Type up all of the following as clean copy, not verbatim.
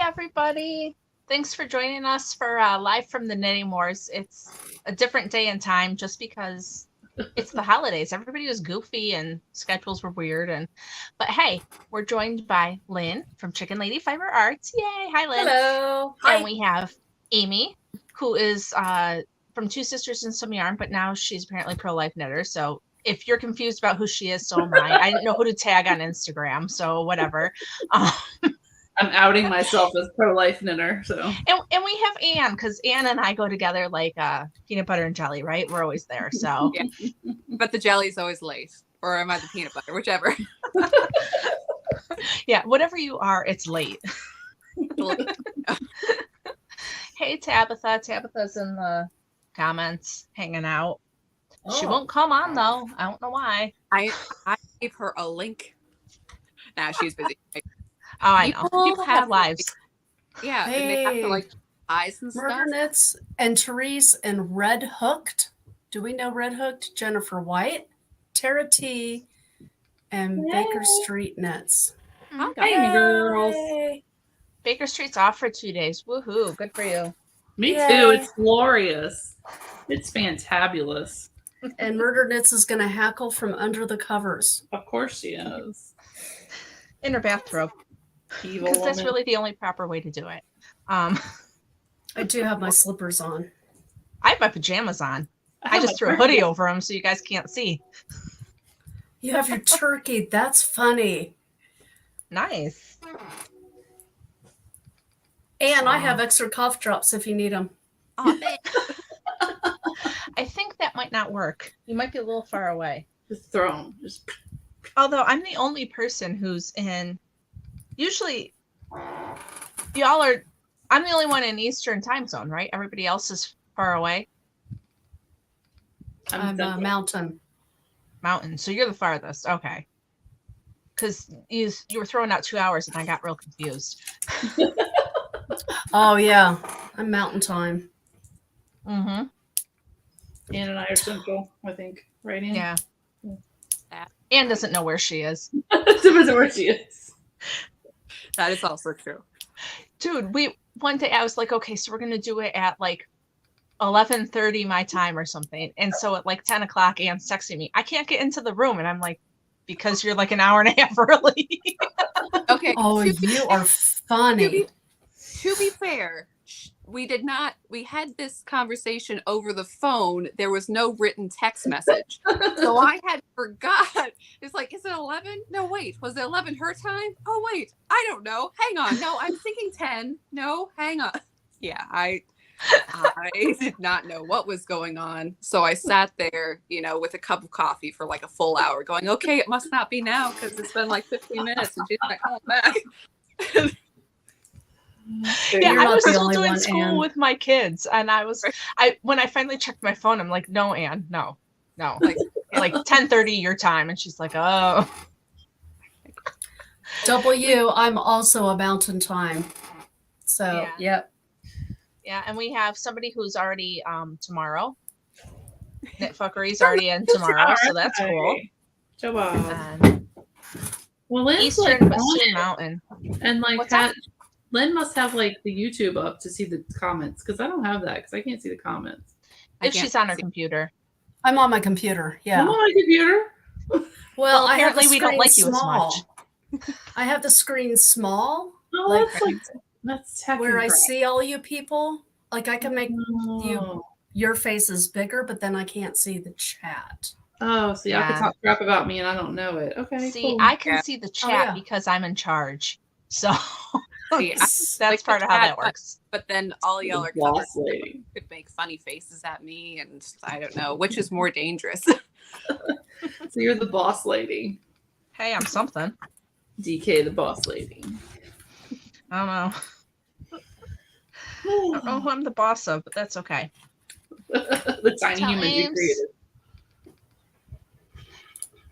everybody. Thanks for joining us for Live from the Knitting Wars. It's a different day and time just because it's the holidays. Everybody was goofy and schedules were weird. But hey, we're joined by Lynne from Chicken Lady Fiber Arts. Yay! Hi, Lynne. Hello. Hi. And Hi. we have Amy, who is from Two Sisters and Some Yarn, but now she's apparently pro-life knitter. So if you're confused about who she is, so am I. I didn't know who to tag on Instagram, so whatever. I'm outing myself as pro-life knitter. So and we have Anne, because Anne and I go together like peanut butter and jelly, right? We're always there. So yeah. But the jelly's always late. Or am I the peanut butter? Whichever. Yeah, whatever you are, it's late. Hey, Tabitha. Tabitha's in the comments hanging out. Oh. She won't come on though. I don't know why. I gave her a link. Nah, she's busy. Oh, I know. People have lives. Yeah, hey. And they have to like eyes and Murder stuff. Knits and Therese and Red Hooked. Do we know Red Hooked? Jennifer White, Tara T, and Baker Street Knits. Hey, girls. Baker Street's off for 2 days. Woohoo! Good for you. Me too. It's glorious. It's fantabulous. And Murder Knits is going to hackle from under the covers. Of course she is. In her bathrobe. Because that's really the only proper way to do it. I do have my slippers on. I have my pajamas on. I just threw a hoodie over them so you guys can't see. You have your turkey. That's funny. Nice. And I have extra cough drops if you need them. Oh, I think that might not work. You might be a little far away. Just throw them. Although I'm the only person who's in. Usually, y'all are. I'm the only one in Eastern time zone, right? Everybody else is far away. I'm mountain. Mountain. So you're the farthest. Okay. Because you were throwing out 2 hours, and I got real confused. Oh yeah, I'm mountain time. Mm-hmm. Anne and I are central, I think. Right, Anne? Yeah. Anne doesn't know where she is. Depends on where she is. That is also true. Dude, one day I was like, okay, so we're gonna do it at like 11:30 my time or something. And so at like 10 o'clock, Anne's texting me, I can't get into the room. And I'm like, because you're like an hour and a half early. Okay. Oh, you are funny. To be fair, we had this conversation over the phone. There was no written text message. So I had forgot. It's like, is it 11? No, wait. Was it 11 her time? Oh, wait. I don't know. Hang on. No, I'm thinking 10. No, hang on. Yeah, I did not know what was going on. So I sat there, with a cup of coffee for like a full hour going, okay, it must not be now because it's been like 15 minutes and she's not coming back. Yeah, I was still doing school with my kids, and when I finally checked my phone, I'm like, no, Anne, no, like 10:30 your time, and she's like, oh. I'm also a mountain time, so yep. Yeah, and we have somebody who's already tomorrow. Knit Fuckery's already in tomorrow, so that's cool. Joe Bob. Well, Lynn's Eastern, but soon Mountain. And like Lynne must have like the YouTube up to see the comments, because I don't have that because I can't see the comments. If she's on her computer. I'm on my computer. Yeah. I'm on my computer. Well, apparently we don't like you as much. I have the screen small. Oh, that's where I see all you people. Like I can make your faces bigger, but then I can't see the chat. Oh, so y'all can talk crap about me and I don't know it. Okay. See, cool. I can see the chat because I'm in charge. So that's like part of how that works. But then all y'all are covered. Could make funny faces at me, and I don't know which is more dangerous. So you're the boss lady. Hey, I'm something. DK, the boss lady. I don't know. I don't know who I'm the boss of, but that's okay. The tiny human you created.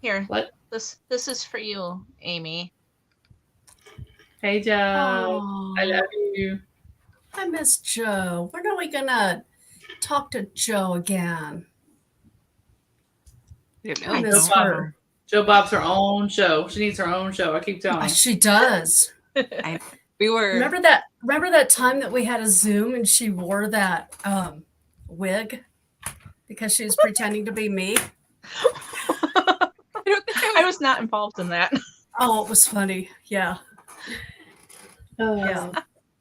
Here, this is for you, Amy. Hey, Joe. Oh, I love you. I miss Joe. When are we gonna talk to Joe again? I miss her. Joe Bob's her own show. She needs her own show. I keep telling her. She does. We were. Remember that time that we had a Zoom and she wore that wig because she was pretending to be me? I don't think I was not involved in that. Oh, it was funny. Yeah. Yeah.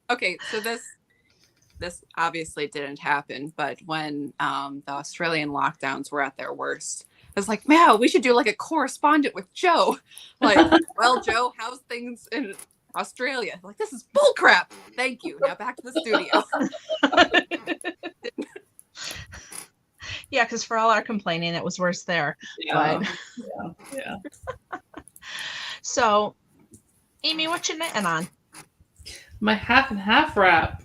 Okay, so this obviously didn't happen, but when the Australian lockdowns were at their worst, I was like, man, we should do like a correspondent with Joe. Like, well, Joe, how's things in Australia? Like, this is bullcrap. Thank you. Now back to the studio. Yeah, because for all our complaining, it was worse there. Yeah. But Yeah. so, Amy, what you knitting on? My half and half wrap.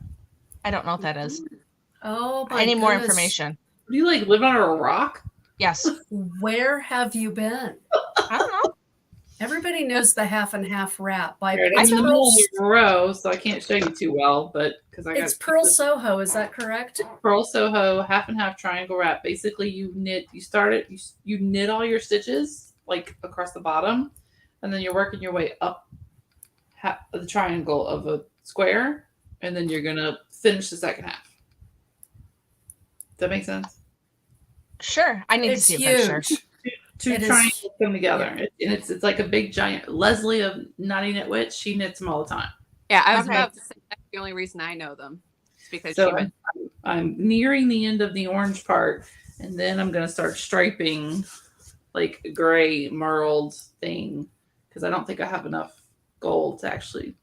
I don't know what that is. Oh, my Any more goodness. information? Do you like live under a rock? Yes. Where have you been? I don't know. Everybody knows the half and half wrap by Right, it's I'm in the middle Pearl, of a row, so I can't show you too well, but because I got it's Pearl Soho, is that correct? Pearl Soho half and half triangle wrap. Basically, you knit all your stitches like across the bottom, and then you're working your way up the triangle of a square, and then you're gonna finish the second half. Does that make sense? Sure. I need It's to see a picture. huge. Two It is- triangles come together, yeah. and it's like a big giant. Leslie of Naughty Knit Witch, she knits them all the time. Yeah, I was Okay. about to say that's the only reason I know them. It's because So she went. I'm nearing the end of the orange part, and then I'm gonna start striping like a gray merled thing because I don't think I have enough gold to actually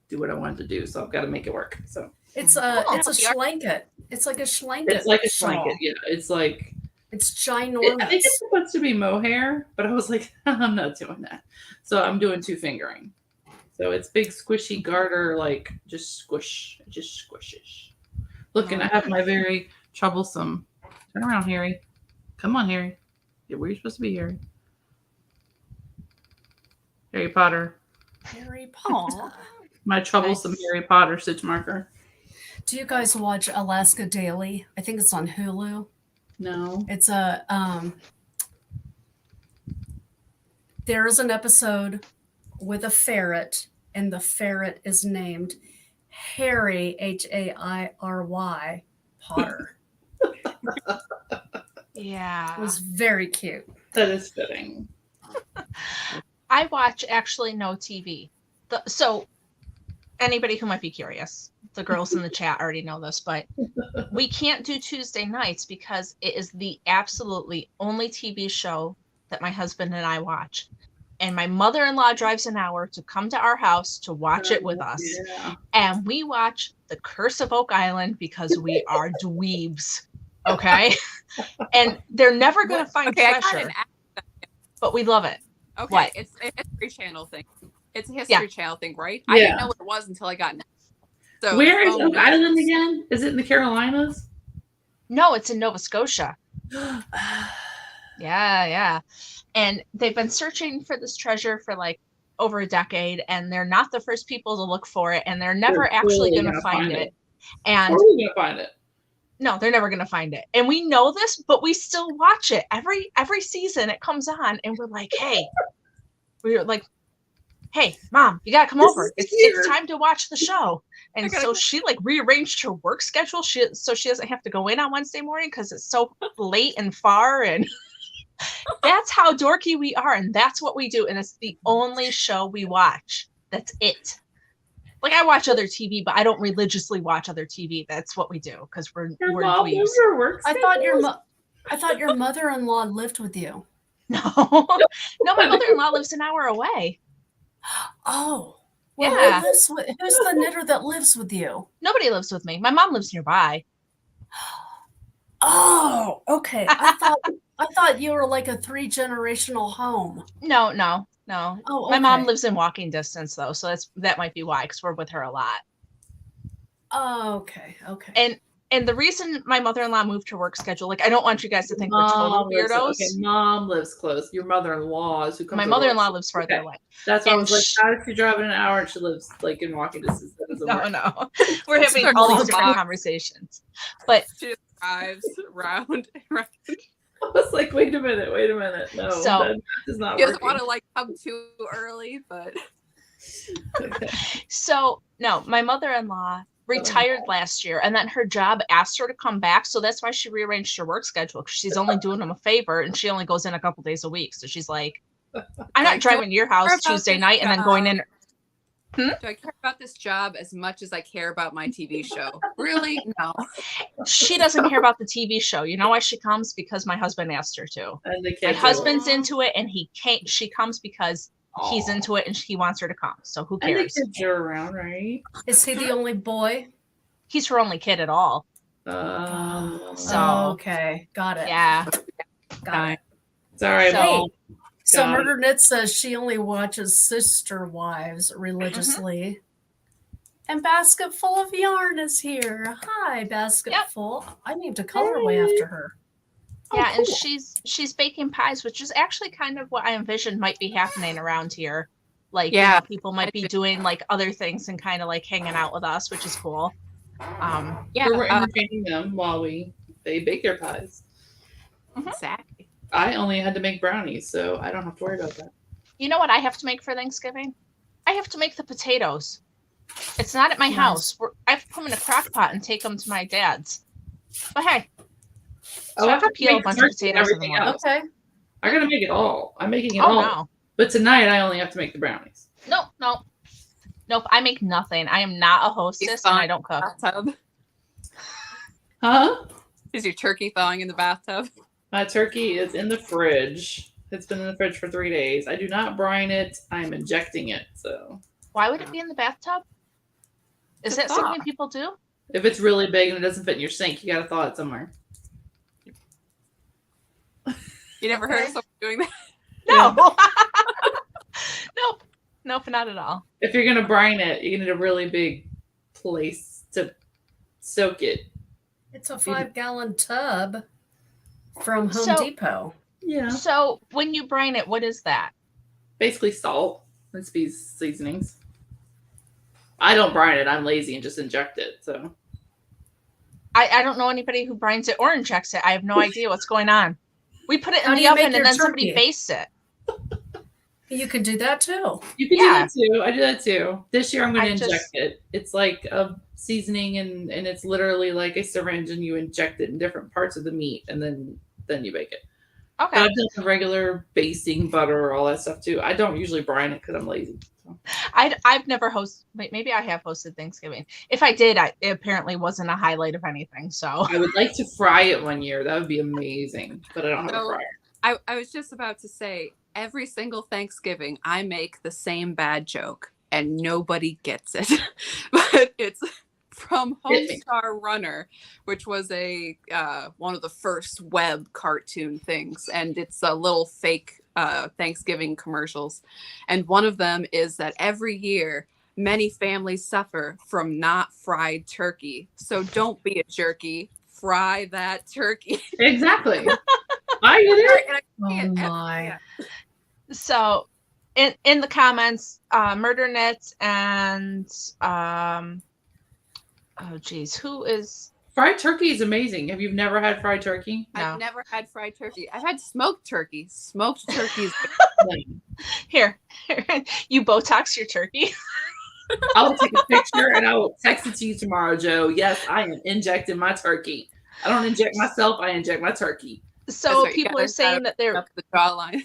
do what I wanted to do. So I've got to make it work. So It's a Oh, schlanket. It's like a schlanket. it's like a shawl. blanket. Yeah, it's like It's ginormous. I think it's supposed to be mohair, but I was like, I'm not doing that. So I'm doing two fingering. So it's big squishy garter, like just squish, it just squishes. Look, and I have my very troublesome. Turn around, Harry. Come on, Harry. Yeah, where are you supposed to be, Harry? Harry Potter. Harry Potter. Aw. My troublesome Nice. Harry Potter stitch marker. Do you guys watch Alaska Daily? I think it's on Hulu. No. It's a there is an episode with a ferret, and the ferret is named Harry Hairy Potter. Yeah. It was very cute. That is fitting. I watch actually no TV. So anybody who might be curious, the girls in the chat already know this, but we can't do Tuesday nights because it is the absolutely only TV show that my husband and I watch. And my mother-in-law drives an hour to come to our house to watch it with us. Yeah. And we watch The Curse of Oak Island because we are dweebs. Okay? And they're never going to find Okay, I got treasure, an but we love it. Okay, What? it's a History Channel thing. It's a History Channel thing, right? I Yeah. didn't know what it was until I got Netflix. So Where is oh, Oak no. Island again? Is it in the Carolinas? No, it's in Nova Scotia. Yeah. And they've been searching for this treasure for like over a decade, and they're not the first people to look for it, and they're never They're actually totally going to gonna find find it. it. And Where are we gonna find it? no, they're never going to find it. And we know this, but we still watch it every season. It comes on, and we're like, hey, Mom, you gotta come This over. is It's weird. time to watch the show. And so she like rearranged her work schedule so she doesn't have to go in on Wednesday morning because it's so late and far. And that's how dorky we are, and that's what we do. And it's the only show we watch. That's it. Like I watch other TV, but I don't religiously watch other TV. That's what we do because we're Your mom dweebs. knows your work I thought schedule? your mother-in-law lived with you. No, my mother-in-law lives an hour away. Oh. Well, Yeah. who's the knitter that lives with you? Nobody lives with me. My mom lives nearby. Oh, okay. I thought you were like a 3-generational home. No. Oh, My mom okay. lives in walking distance though, so that might be why, because we're with her a lot. Oh, okay. And the reason my mother-in-law moved her work schedule, like I don't want you guys to think we're total Mom lives- weirdos. Okay, mom lives close. Your mother-in-law is who comes. My over. mother-in-law lives farther Okay. away. That's why I and was like, sh- how is she driving an hour and she lives like in walking distance? That doesn't work. No. We're having It's all a these different long conversations. But She just drives round and round. I was like, wait a minute. No, So- that is not She doesn't working. want to like come too early, but So no, my mother-in-law retired last year, and then her job asked her to come back, so that's why she rearranged her work schedule, because she's only doing them a favor, and she only goes in a couple days a week. So she's like, I'm not driving to your house Tuesday night and then going in. Do I care about this job as much as I care about my TV show? Really? No. She doesn't care about the TV show. You know why she comes? Because my husband asked her to. And the My kids husband's into it, and he can't. She comes because he's into it, and he wants her to come. So who And the cares? kids are around, right? Is he the only boy? He's her only kid at all. Oh, okay. Got it. Yeah. Got it. It's all right, So- Mom. So Got it. Murder Knit says she only watches Sister Wives religiously. And Basketful of Yarn is here. Hi, Basketful. I named a colorway after her. Yeah, cool. and she's baking pies, which is actually kind of what I envisioned might be happening around here. Like, you know, people might be doing like other things and kind of like hanging out with us, which is cool. Yeah, We're entertaining them while they bake their pies. exactly. I only had to make brownies, so I don't have to worry about that. You know what I have to make for Thanksgiving? I have to make the potatoes. It's not at my Nice. house. I have to put them in a crock pot and take them to my dad's. But hey, so I have to peel a make bunch of turkey and potatoes in the everything morning. else. Okay. I gotta make it all. I'm making it Oh all. no. But tonight I only have to make the brownies. Nope. I make nothing. I am not a hostess and I don't cook. Bathtub. Huh? Is your turkey thawing in the bathtub? My turkey is in the fridge. It's been in the fridge for 3 days. I do not brine it. I'm injecting it. So Why would it be in the bathtub? Is To that something thaw. people do? if it's really big and it doesn't fit in your sink, you gotta thaw it somewhere. You never heard of someone doing that? No. Nope, not at all. If you're gonna brine it, you need a really big place to soak it. It's a 5-gallon tub from Home So- Depot. Yeah. So when you brine it, what is that? Basically salt and seasonings. I don't brine it. I'm lazy and just inject it. So I don't know anybody who brines it or injects it. I have no idea what's going on. We put it How in do the you make oven your and then somebody turkey? bastes it. You can do that too. you can Yeah. do that too. I do that too. This year I'm going I to just- inject it. It's like a seasoning and it's literally like a syringe and you inject it in different parts of the meat and then you bake it. But Okay. I've done the regular basting, butter, all that stuff too. I don't usually brine it because I'm lazy. So. I've never hosted. Maybe I have hosted Thanksgiving. If I did, it apparently wasn't a highlight of anything. So I would like to fry it one year. That would be amazing. But I don't have a So- fryer. I was just about to say, every single Thanksgiving, I make the same bad joke and nobody gets it. But it's from Hit me. Homestar Runner, which was a one of the first web cartoon things. And it's a little fake Thanksgiving commercials. And one of them is that every year, many families suffer from not fried turkey. So don't be a jerky. Fry that turkey. Exactly. I get it. Oh my. Yeah. So in the comments, Murder Knit and oh geez, who is Fried turkey is amazing. Have you never had fried turkey? No. I've never had fried turkey. I've had smoked turkey. Smoked turkeys. here? You Botox your turkey? I'll take a picture and I will text it to you tomorrow, Joe. Yes, I am injecting my turkey. I don't inject myself. I inject my turkey. So right, you people gotta are saying that they're up the jawline.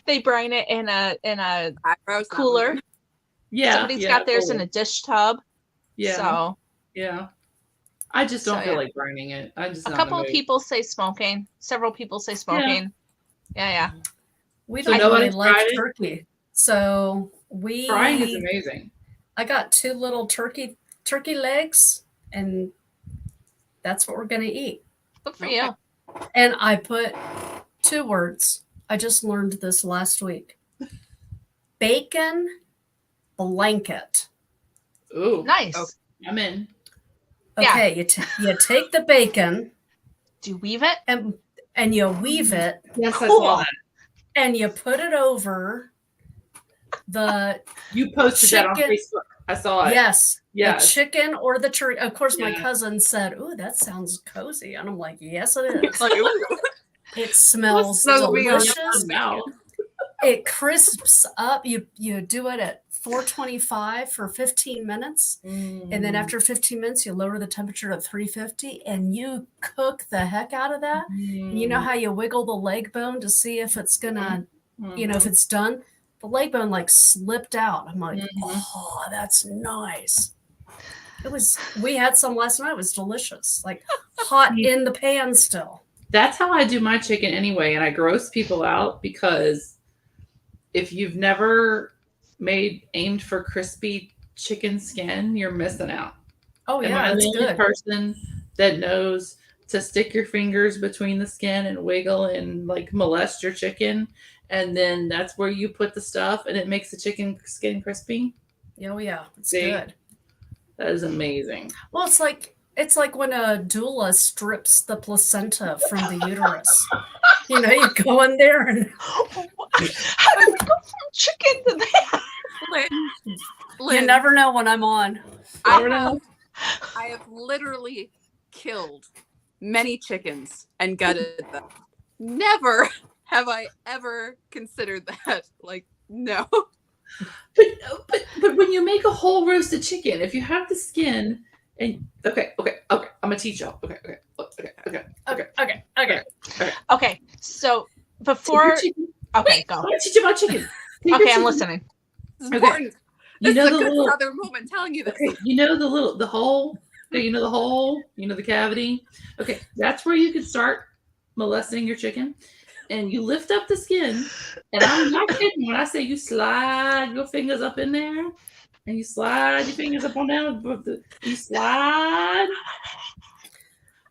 they brine it in a Eyebrows not cooler. moving. Yeah. Somebody's got theirs in a dish tub. Yeah. So Yeah. I just don't So, feel yeah. like burning it. I just a not couple in of the mood. people say smoking. Several people say smoking. Yeah. We So don't nobody really like fried it? turkey. So we Frying is amazing. I got 2 little turkey legs and that's what we're gonna eat. Good for Okay. you. And I put 2 words. I just learned this last week. Bacon blanket. Ooh, Nice. Okay. I'm in. Yeah. Okay, you take the bacon Do you weave it? and you weave it Yes, I Cool. saw that. and you put it over the You posted that on Chicken- Facebook. I saw it. yes, Yeah. the chicken or the turkey. Of course, my Yeah. cousin said, "Ooh, that sounds cozy," and I'm like, "Yes, it is. Like, ooh. It smells Smells weird. delicious." Mouth. it crisps up. You do it at 425 for 15 minutes. And then after 15 minutes, you lower the temperature to 350 and you cook the heck out of that. And you know how you wiggle the leg bone to see if it's gonna, if it's done? The leg bone like slipped out. I'm like, oh, that's nice. We had some last night. It was delicious. Like hot in the pan still. That's how I do my chicken anyway. And I gross people out because if you've never aimed for crispy chicken skin, you're missing out. Oh, yeah, Am I that's the only good. person that knows to stick your fingers between the skin and wiggle and like molest your chicken? And then that's where you put the stuff and it makes the chicken skin crispy? Oh, yeah, it's See? good. That is amazing. Well, it's like when a doula strips the placenta from the uterus. You go in there and how did we go from chicken to that? you never know when I'm on. I have literally killed many chickens and gutted them. Never have I ever considered that. Like, no. But when you make a whole roasted chicken, if you have the skin and okay, I'm gonna teach y'all. Okay, so before go. Go. I'm gonna teach you about chicken. Okay, I'm listening. This is important. You This know is a the good little Southern woman telling you this. okay, you know the hole, the cavity. Okay, that's where you can start molesting your chicken. And you lift up the skin, and I'm not kidding when I say you slide your fingers up in there, and you slide your fingers up on down. You slide.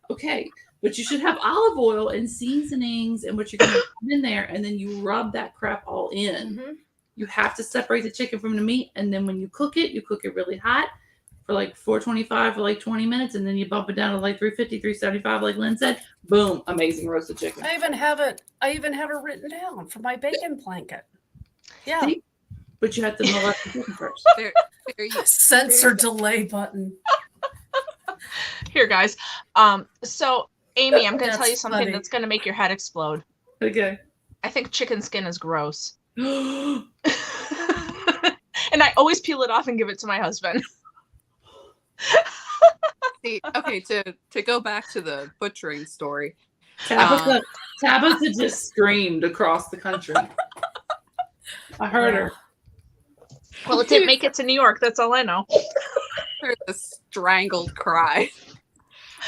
Okay, but you should have olive oil and seasonings and what you're going to put in there, and then you rub that crap all in. Mm-hmm. You have to separate the chicken from the meat, and then when you cook it really hot for like 425 for like 20 minutes, and then you bump it down to like 350, 375, like Lynne said. Boom, amazing roasted chicken. I even have it written down for my bacon blanket. Yeah. See? But you have to molest the chicken first. There you Sensor delay button. Here, guys. So Amy, I'm gonna tell you That's something funny. that's gonna make your head explode. Okay. I think chicken skin is gross. And I always peel it off and give it to my husband. see. Okay, to go back to the butchering story. Tabitha just screamed across the country. I heard her. Well, it didn't make it to New York. That's all I know. There's a strangled cry.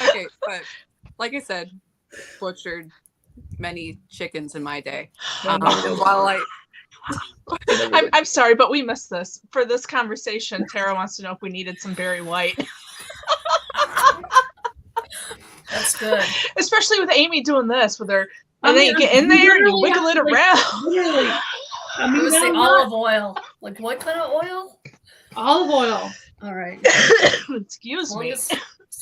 Okay, but like I said, butchered many chickens in my day. While I'm sorry, but we missed this. For this conversation, Tara wants to know if we needed some Barry White. That's good. Especially with Amy doing this with her. And then you get in there and you wiggle it around. Literally. I mean, It was the olive oil. Like what kind of oil? olive oil. All right. Excuse me. As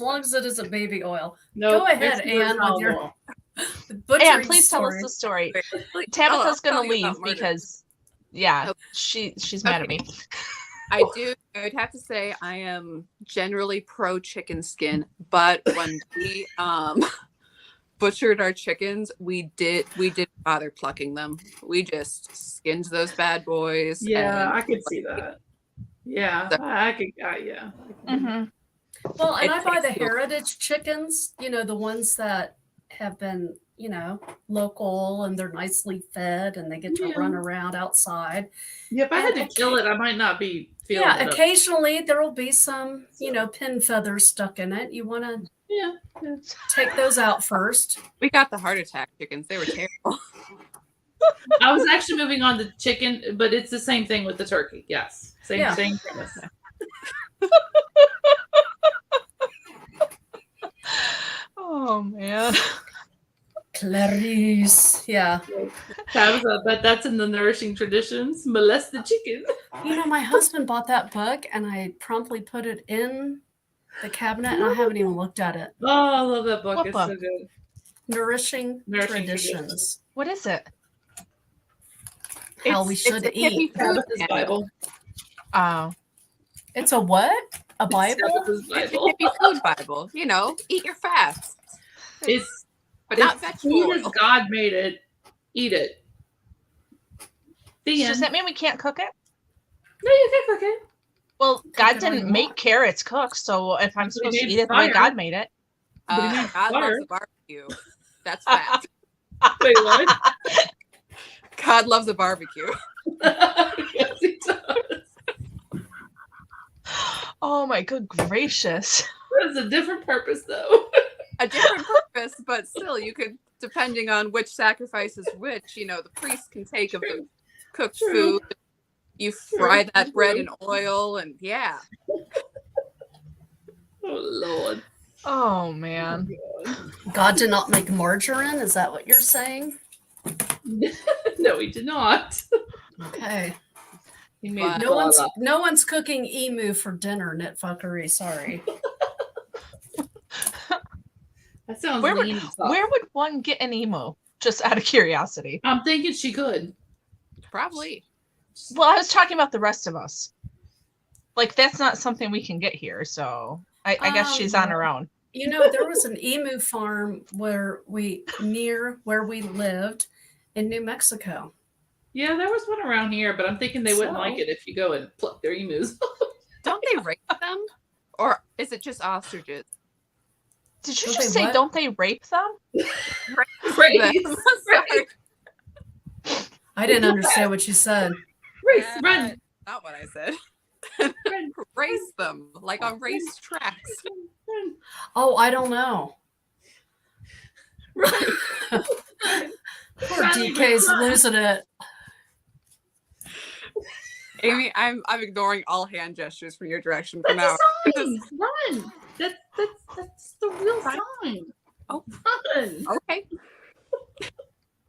long as it isn't baby oil. No, Go ahead, Anne, with your Anne, butchering please tell us story. the story. I'll Tabitha's tell gonna you leave about murder. because she's mad at me. I would have to say I am generally pro chicken skin, but when we butchered our chickens, we didn't bother plucking them. We just skinned those bad boys. Yeah, and I could see that. Yeah, So- I could. Yeah. Mm-hmm. Well, and It I buy the takes you- heritage chickens, the ones that have been, local and they're nicely fed and they get to Yeah. run around outside. Yeah, if I had to kill it, I might not be feeling Yeah, it. occasionally there will be some, pin feathers stuck in it. You want to Yeah. take those out first. we got the heart attack chickens. They were terrible. I was actually moving on to chicken, but it's the same thing with the turkey. Yes. Same premise. Oh man. Clarice. Yeah. Tabitha, but that's in the nourishing traditions. Molest the chicken. My husband bought that book and I promptly put it in the cabinet and I haven't even looked at it. Oh, I love that book. What It's book? so good. Nourishing Nourishing Traditions. What is it? How we should a hippie eat. food Tabitha's manual. Bible. Oh. It's a what? A Bible? Tabitha's It's a Bible. hippie food Bible. Eat your fast, It's but not it's vegetable food as oil. God made it. Eat it. Does that mean we can't cook it? No, you can cook it. Well, Cook God it all didn't you make want. carrots cooked, so if I'm But he supposed to made eat it the way fire. God made it. But he made God butter. loves the barbecue. That's fact. Wait, what? God loves a barbecue. Yes, he does. Oh my good gracious. That's a different purpose, though. A different purpose, but still, you could, depending on which sacrifice is which, you know, the priest can take of the cooked True. food. You fry that True. bread in oil, and yeah. Oh, Lord. Oh man. God did not make margarine. Is that what you're saying? No, he did not. Okay. He made But- No one's cooking emu for dinner, knit fuckery. Sorry. That sounds Where would, lean and tough. where would one get an emo? Just out of curiosity. I'm thinking she could. Probably. Well, I was talking about the rest of us. Like that's not something we can get here, so I guess she's on her own. You know, there was an emu farm near where we lived in New Mexico. Yeah, there was one around here, but I'm thinking they wouldn't like it if you go and pluck their emus. Don't they rape them? Or is it just ostriches? Did you Don't just they say what? don't they rape them? Race, Sorry. I didn't understand what you said. race, Yeah, run, Not what I said. run, Race them like on race tracks. run, Oh, I don't know. run. Poor DK's losing it. Amy, I'm ignoring all hand gestures from your direction for That's now. a sign. Run. That's the real sign. Oh. Run. Okay.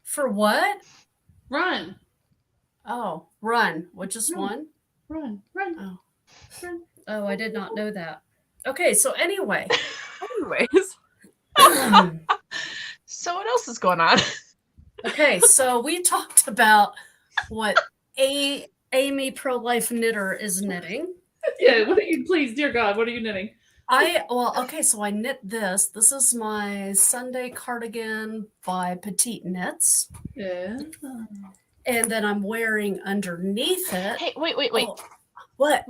For what? Run. Oh, run. What, just Run. one? Run. Run. Oh. Run. Oh, I did not know that. Okay, so anyway. Anyways. So what else is going on? Okay, so we talked about what Amy pro-life knitter is knitting. Yeah, what are you, please, dear God, what are you knitting? So I knit this. This is my Sunday cardigan by Petite Knits. Yeah. And then I'm wearing underneath it. Hey, wait. Oh, what?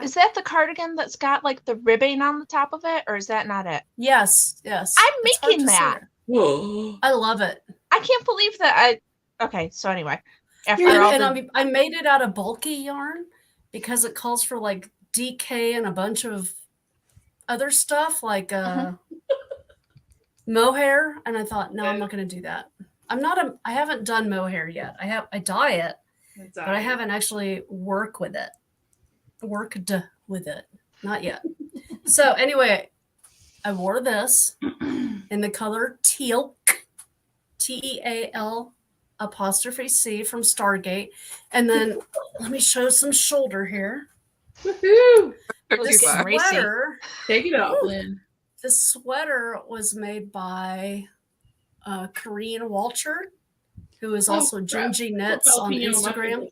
Is that the cardigan that's got like the ribbing on the top of it, or is that not it? Yes. I'm It's hard making to see that. it. Whoa. I love it. I can't believe that okay, so anyway. After all I made it out of bulky yarn because it calls for like DK and a bunch of other stuff like mohair, and I thought, no, I'm not going to do that. I haven't done mohair yet. I dye it, but I haven't actually worked with it. Not yet. So anyway, I wore this in the color teal, TEAL 'C from Stargate. And then let me show some shoulder here. Woohoo! This Too far. racy. sweater, Take it off, Lynn. this sweater was made by Corinne Walchert, who is also crap. Gingy Knits on Jalapeno on my Instagram. finger.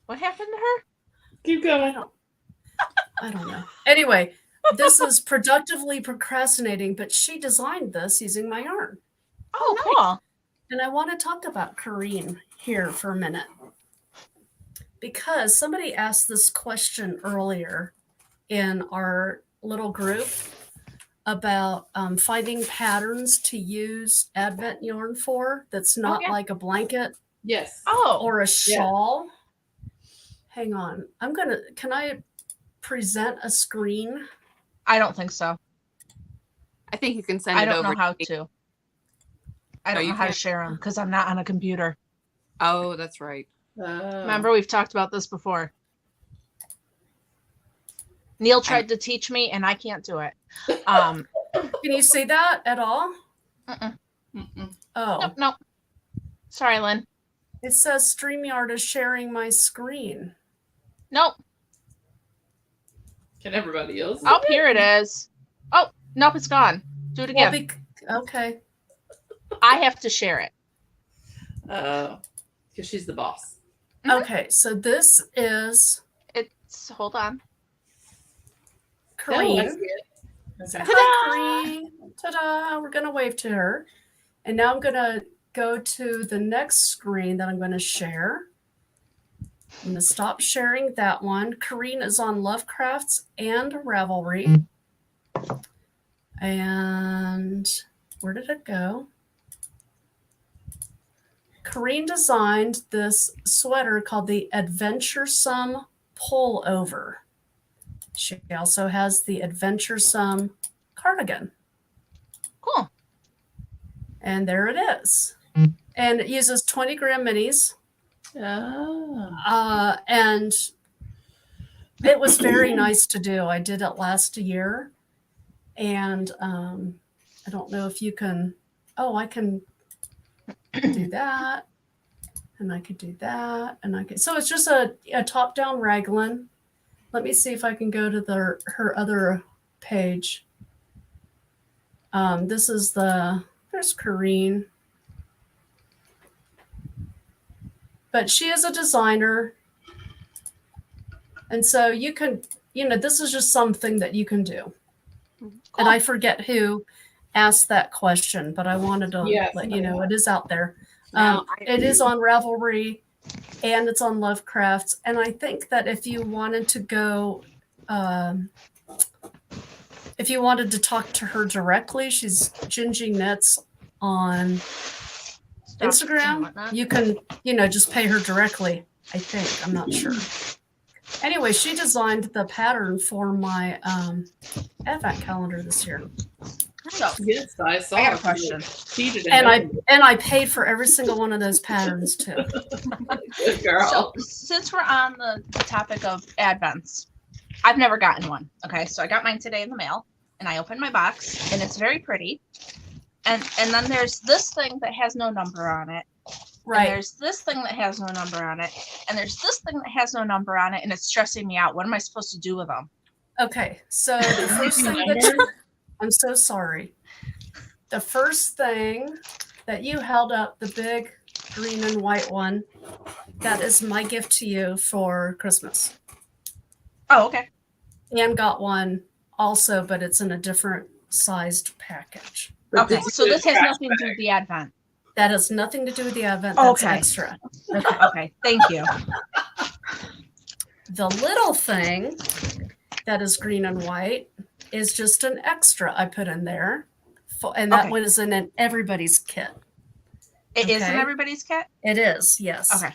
what happened to her? Keep going. I don't know. Anyway, this is productively procrastinating, but she designed this using my yarn. Oh, cool. And I want to talk about Corinne here for a minute because somebody asked this question earlier in our little group about finding patterns to use Advent yarn for that's not yeah. like a blanket Yes. Oh, or a shawl. Hang on. Can I present a screen? I don't think so. I think you can send I it don't over. know how to. I don't you know how to can't. share them because I'm not on a computer. Oh, that's right. Remember, we've talked about this before. Neil tried to teach me, and I can't do it. Can you see that at all? Mm-mm. Oh, Nope. Sorry, Lynn. it says StreamYard is sharing my screen. Nope. Can everybody else? Oh, here it is. Oh, nope, it's gone. Do it Well, again. okay. I have to share it. Because she's the boss. Okay, so this is Hold on. Corinne. Oh, Say, Ta-da! hi, Corinne. Ta-da! We're gonna wave to her, and now I'm gonna go to the next screen that I'm going to share. I'm going to stop sharing that one. Corrine is on Lovecrafts and Ravelry. And where did it go? Corrine designed this sweater called the Adventuresome Pullover. She also has the Adventuresome cardigan. Cool. And there it is. And it uses 20 gram minis. Oh. And it was very nice to do. I did it last year. And I don't know if you can, I can do that. And I could do that. And I could, so it's just a top-down raglan. Let me see if I can go to her other page. This is there's Corrine. But she is a designer. And so you can, this is just something that you can do. Cool. And I forget who asked that question, but I wanted to let you know it is out there. It is on Ravelry and it's on Lovecrafts. And I think that if you wanted to go, if you wanted to talk to her directly, she's Gingy Knits on Instagram. You can, just pay her directly, I think. I'm not sure. Anyway, she designed the pattern for my advent calendar this year. So, yes, I saw. I got a question. And I paid for every single one of those patterns too. Good girl. So since we're on the topic of advents, I've never gotten one. Okay, so I got mine today in the mail, and I opened my box, and it's very pretty. And then there's this thing that has no number on it. Right. And there's this thing that has no number on it, and there's this thing that has no number on it, and it's stressing me out. What am I supposed to do with them? Okay, so the first thing I'm so sorry. The first thing that you held up, the big green and white one, that is my gift to you for Christmas. Oh, okay. Anne got one also, but it's in a different sized package. Okay, so this has nothing to do with the advent. That has nothing to do with the advent. That's extra. Okay, thank you. The little thing that is green and white is just an extra I put in there. And that one is in everybody's kit. It is in everybody's kit? It is, yes. Okay.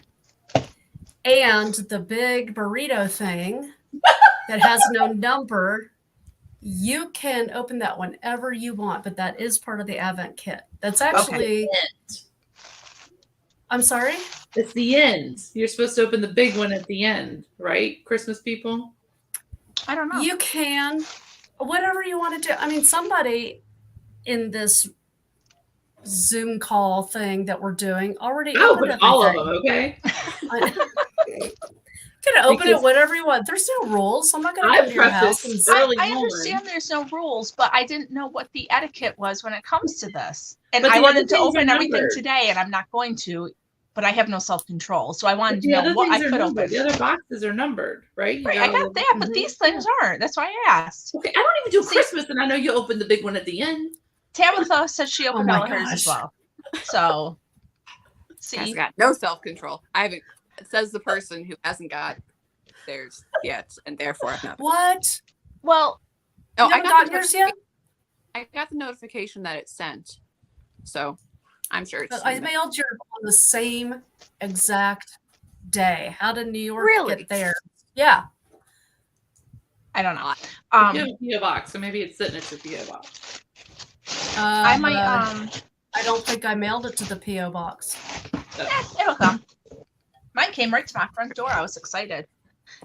And the big burrito thing that has no number, you can open that whenever you want, but that is part of the advent kit. That's actually... I'm sorry? It's the end. You're supposed to open the big one at the end, right? Christmas people? I don't know. You can. Whatever you want to do. I mean, somebody in this Zoom call thing that we're doing already opened everything. All of them, okay? You can open it whatever you want. There's no rules. I'm not going to come to your house. I understand there's no rules, but I didn't know what the etiquette was when it comes to this. And I wanted to open everything today, and I'm not going to, but I have no self-control. So I wanted to know what I could open. The other boxes are numbered, right? Right, I got that, but these things aren't. That's why I asked. Okay, I don't even do Christmas, and I know you open the big one at the end. Tabitha said she opened all of hers as well. So, see. I've got no self-control. I haven't. It says the person who hasn't got theirs yet, and therefore I've not. What? Well, I got yours yet. I got the notification that it's sent, so I'm sure it's. I mailed yours on the same exact day. How did New York get there? Yeah. I don't know. You have a PO box, so maybe it's sitting at your PO box. I might. I don't think I mailed it to the PO box. It'll come. Mine came right to my front door. I was excited.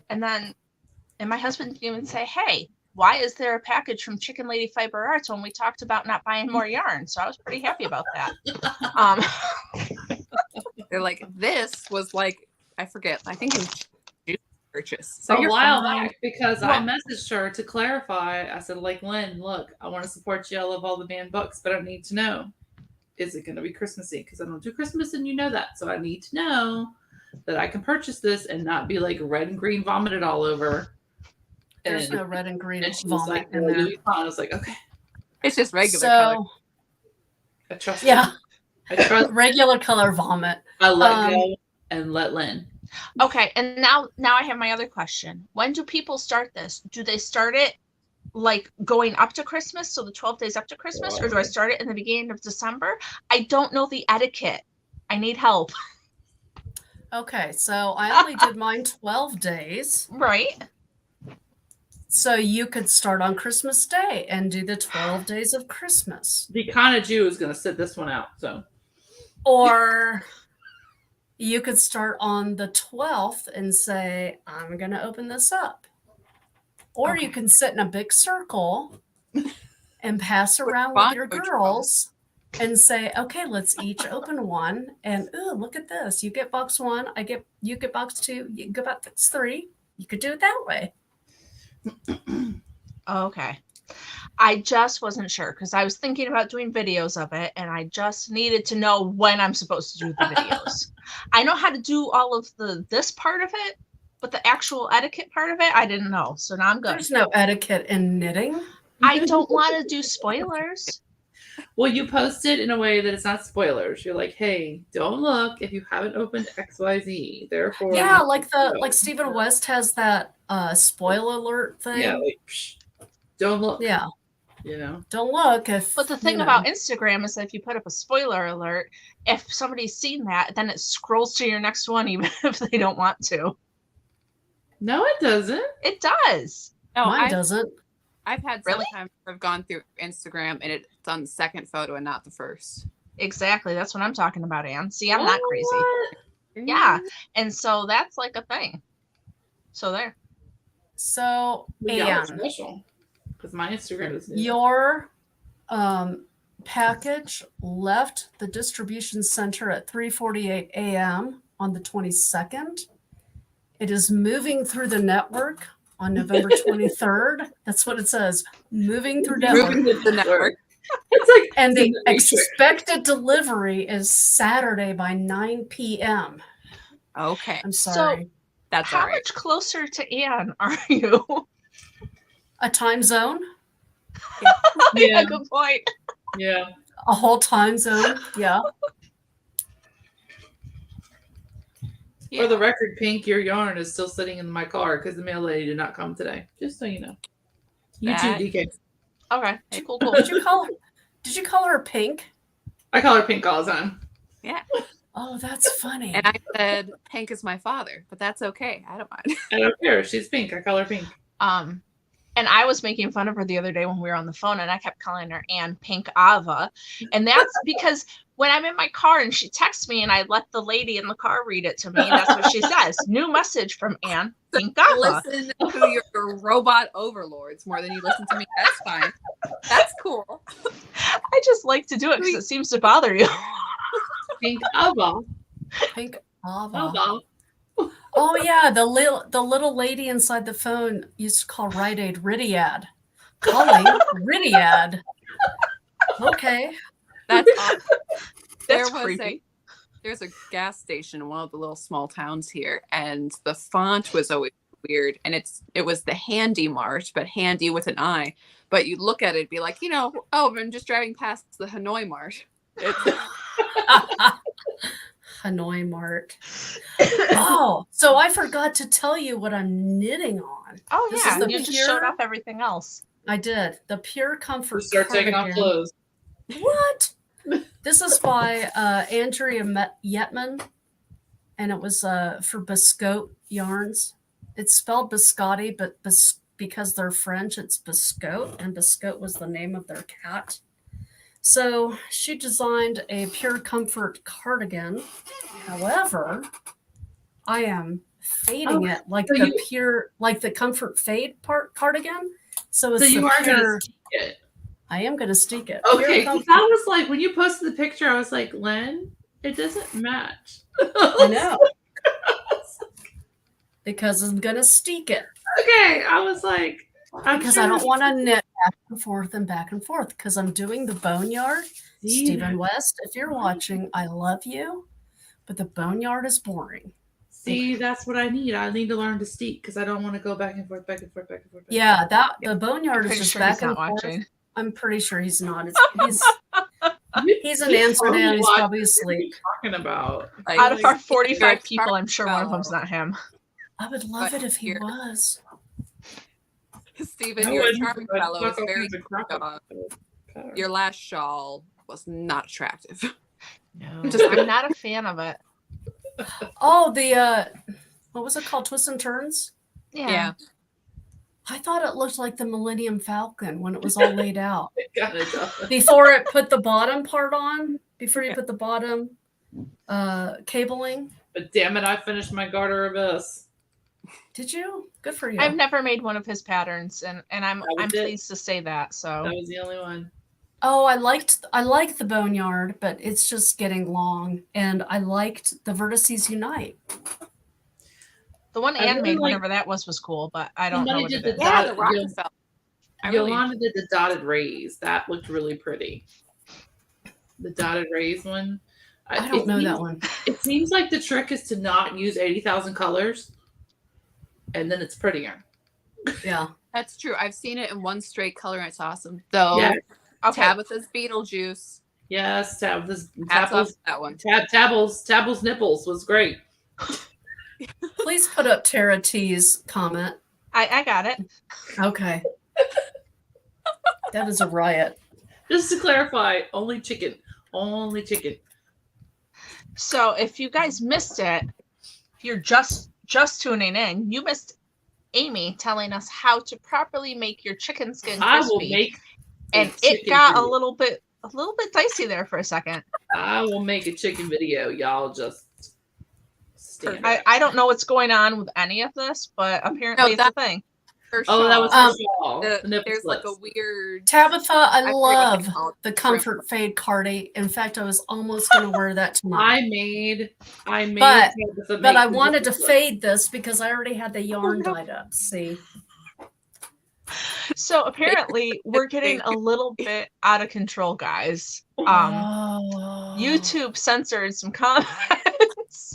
And my husband didn't even say, hey, why is there a package from Chicken Lady Fiber Arts when we talked about not buying more yarn? So I was pretty happy about that. They're like, this was like, I forget, I think it was June purchase. So a while back, because I messaged her to clarify. I said, like, Lynn, look, I want to support you. I love all the banned books, but I need to know, is it going to be Christmassy? Because I don't do Christmas and you know that. So I need to know that I can purchase this and not be like red and green vomited all over. There's no red and green vomit like, in there. I was like, okay. It's just regular so, color. I trust yeah. I trust. Regular color vomit. I let go and let Lynn. Okay, and now I have my other question. When do people start this? Do they start it like going up to Christmas, so the 12 days up to Christmas, or do I start it in the beginning of December? I don't know the etiquette. I need help. Okay, so I only did mine 12 days. Right. So you could start on Christmas Day and do the 12 days of Christmas. The kind of Jew is going to sit this one out. So, Or you could start on the 12th and say, I'm going to open this up. Or you can sit in a big circle and pass around with your girls and say, okay, let's each open one. And, ooh, look at this. You get box one. You get box two. You get box three. You could do it that way. Okay. I just wasn't sure because I was thinking about doing videos of it and I just needed to know when I'm supposed to do the videos. I know how to do all of this part of it, but the actual etiquette part of it, I didn't know. So now I'm good. There's no etiquette in knitting. I don't want to do spoilers. Well, you post it in a way that it's not spoilers. You're like, hey, don't look if you haven't opened XYZ. Therefore, yeah, like Stephen West has that spoil alert thing. Yeah, like, psh, don't look. Yeah. You know, don't look if. But the thing about Instagram is that if you put up a spoiler alert, if somebody's seen that, then it scrolls to your next one, even if they don't want to. No, it doesn't. It does. No, mine doesn't. I've had sometimes I've gone through Instagram and it's on the second photo and not the first. Exactly. That's what I'm talking about, Anne. See, I'm not crazy. Yeah. And so that's like a thing. So there. So, Anne, special because my Instagram is new. Your package left the distribution center at 3:48 a.m. on the 22nd. It is moving through the network on November 23rd. That's what it says. Moving through network. Moving with the network. It's like, and the expected delivery is Saturday by 9 p.m. Okay. I'm sorry. So that's how much closer to Anne are you? A time zone? Yeah, good point. Yeah. A whole time zone? Yeah. For the record, Pink, your yarn is still sitting in my car because the mail lady did not come today. Just so you know. You too, DK. Okay. Cool. Did you call her Pink? I call her Pink all the time. Yeah. Oh, that's funny. And I said Pink is my father, but that's okay. I don't mind. I don't care. She's Pink. I call her Pink. And I was making fun of her the other day when we were on the phone, and I kept calling her Anne Pink Ava. And that's because when I'm in my car and she texts me and I let the lady in the car read it to me, that's what she says. New message from Anne Pink Ava. Listen to your robot overlords more than you listen to me. That's fine. That's cool. I just like to do it because it seems to bother you. Pink Ava. Pink Ava. Oh yeah, the little lady inside the phone used to call Rite Aid Ridiad. Calling Ridiad. Okay. That's awesome. That's creepy. There's a gas station in one of the little small towns here, and the font was always weird. And it was the Handy Mart, but Handy with an I. But you look at it, be like, I'm just driving past the Hanoi Mart. Hanoi Mart. Oh, so I forgot to tell you what I'm knitting on. Oh, yeah. You just showed off everything else. I did. The Pure Comfort Start taking off clothes. What? This is by Andrea Yetman, and it was for Biscotte yarns. It's spelled biscotti, but because they're French, it's Biscotte, and Biscotte was the name of their cat. So she designed a Pure Comfort cardigan. However, I am fading it like the Comfort Fade cardigan. So it's you are going to steek it. I am going to steek it. Okay, that was like when you posted the picture. I was like, Lynn, it doesn't match. I know. Because I'm going to steek it. Okay, I was like, because I don't want to knit back and forth because I'm doing the boneyard. Stephen West, if you're watching, I love you, but the boneyard is boring. See, that's what I need. I need to learn to steek because I don't want to go back and forth. Yeah, the boneyard is just back and forth. I'm pretty sure he's not. He's in Amsterdam. He's probably asleep. Talking about Like, Out of our 45 you're a people, I'm sure one of fellow. them's not him. I would love it if he Here. was. Stephen, you're a charming fellow. It's very your last shawl was not attractive. No, I'm not a fan of it. Oh, the what was it called? Twists and Turns? Yeah. I thought it looked like the Millennium Falcon when it was all laid out. It Before it put the bottom part on, before you put the bottom cabling. But damn it, I finished my Garter Abyss. Did you? Good for you. I've never made one of his patterns, and I'm pleased to say that. So That was the only one. Oh, I like the Boneyard, but it's just getting long. And I liked the Vertices Unite. the one I Anne really made, like- whenever that was cool, but I don't know Somebody what did it is. the Yeah, dot- the Rockefeller. I really Yolanda did the dotted rays. That looked really pretty. The dotted rays one. I don't know that one. It seems like the trick is to not use 80,000 colors, and then it's prettier. Yeah. That's true. I've seen it in one straight color and it's awesome. Though Yeah. Okay. Tabitha's Beetlejuice. Yes, Hats off to that one. Tabble's nipples was great. Please put up Tara T's comment. I got it. Okay. That is a riot. Just to clarify, only chicken. Only chicken. So if you guys missed it, if you're just tuning in, you missed Amy telling us how to properly make your chicken skin I will crispy. make And it got a little bit dicey there for a second. I will make a chicken video. Y'all just stand back. I don't know what's going on with any of this, but apparently it's a thing. Oh, that was Um, the shawl. The nipple There's like a slips. weird. Tabitha, I forget what love they call it. the Comfort Fade Cardi. In fact, I was almost going to wear that tonight. I made But- Tabitha But make I the wanted to nipple slips. fade this because I already had the yarn dyed up. See? So apparently we're getting a little bit out of control, guys. Oh. YouTube censored some comments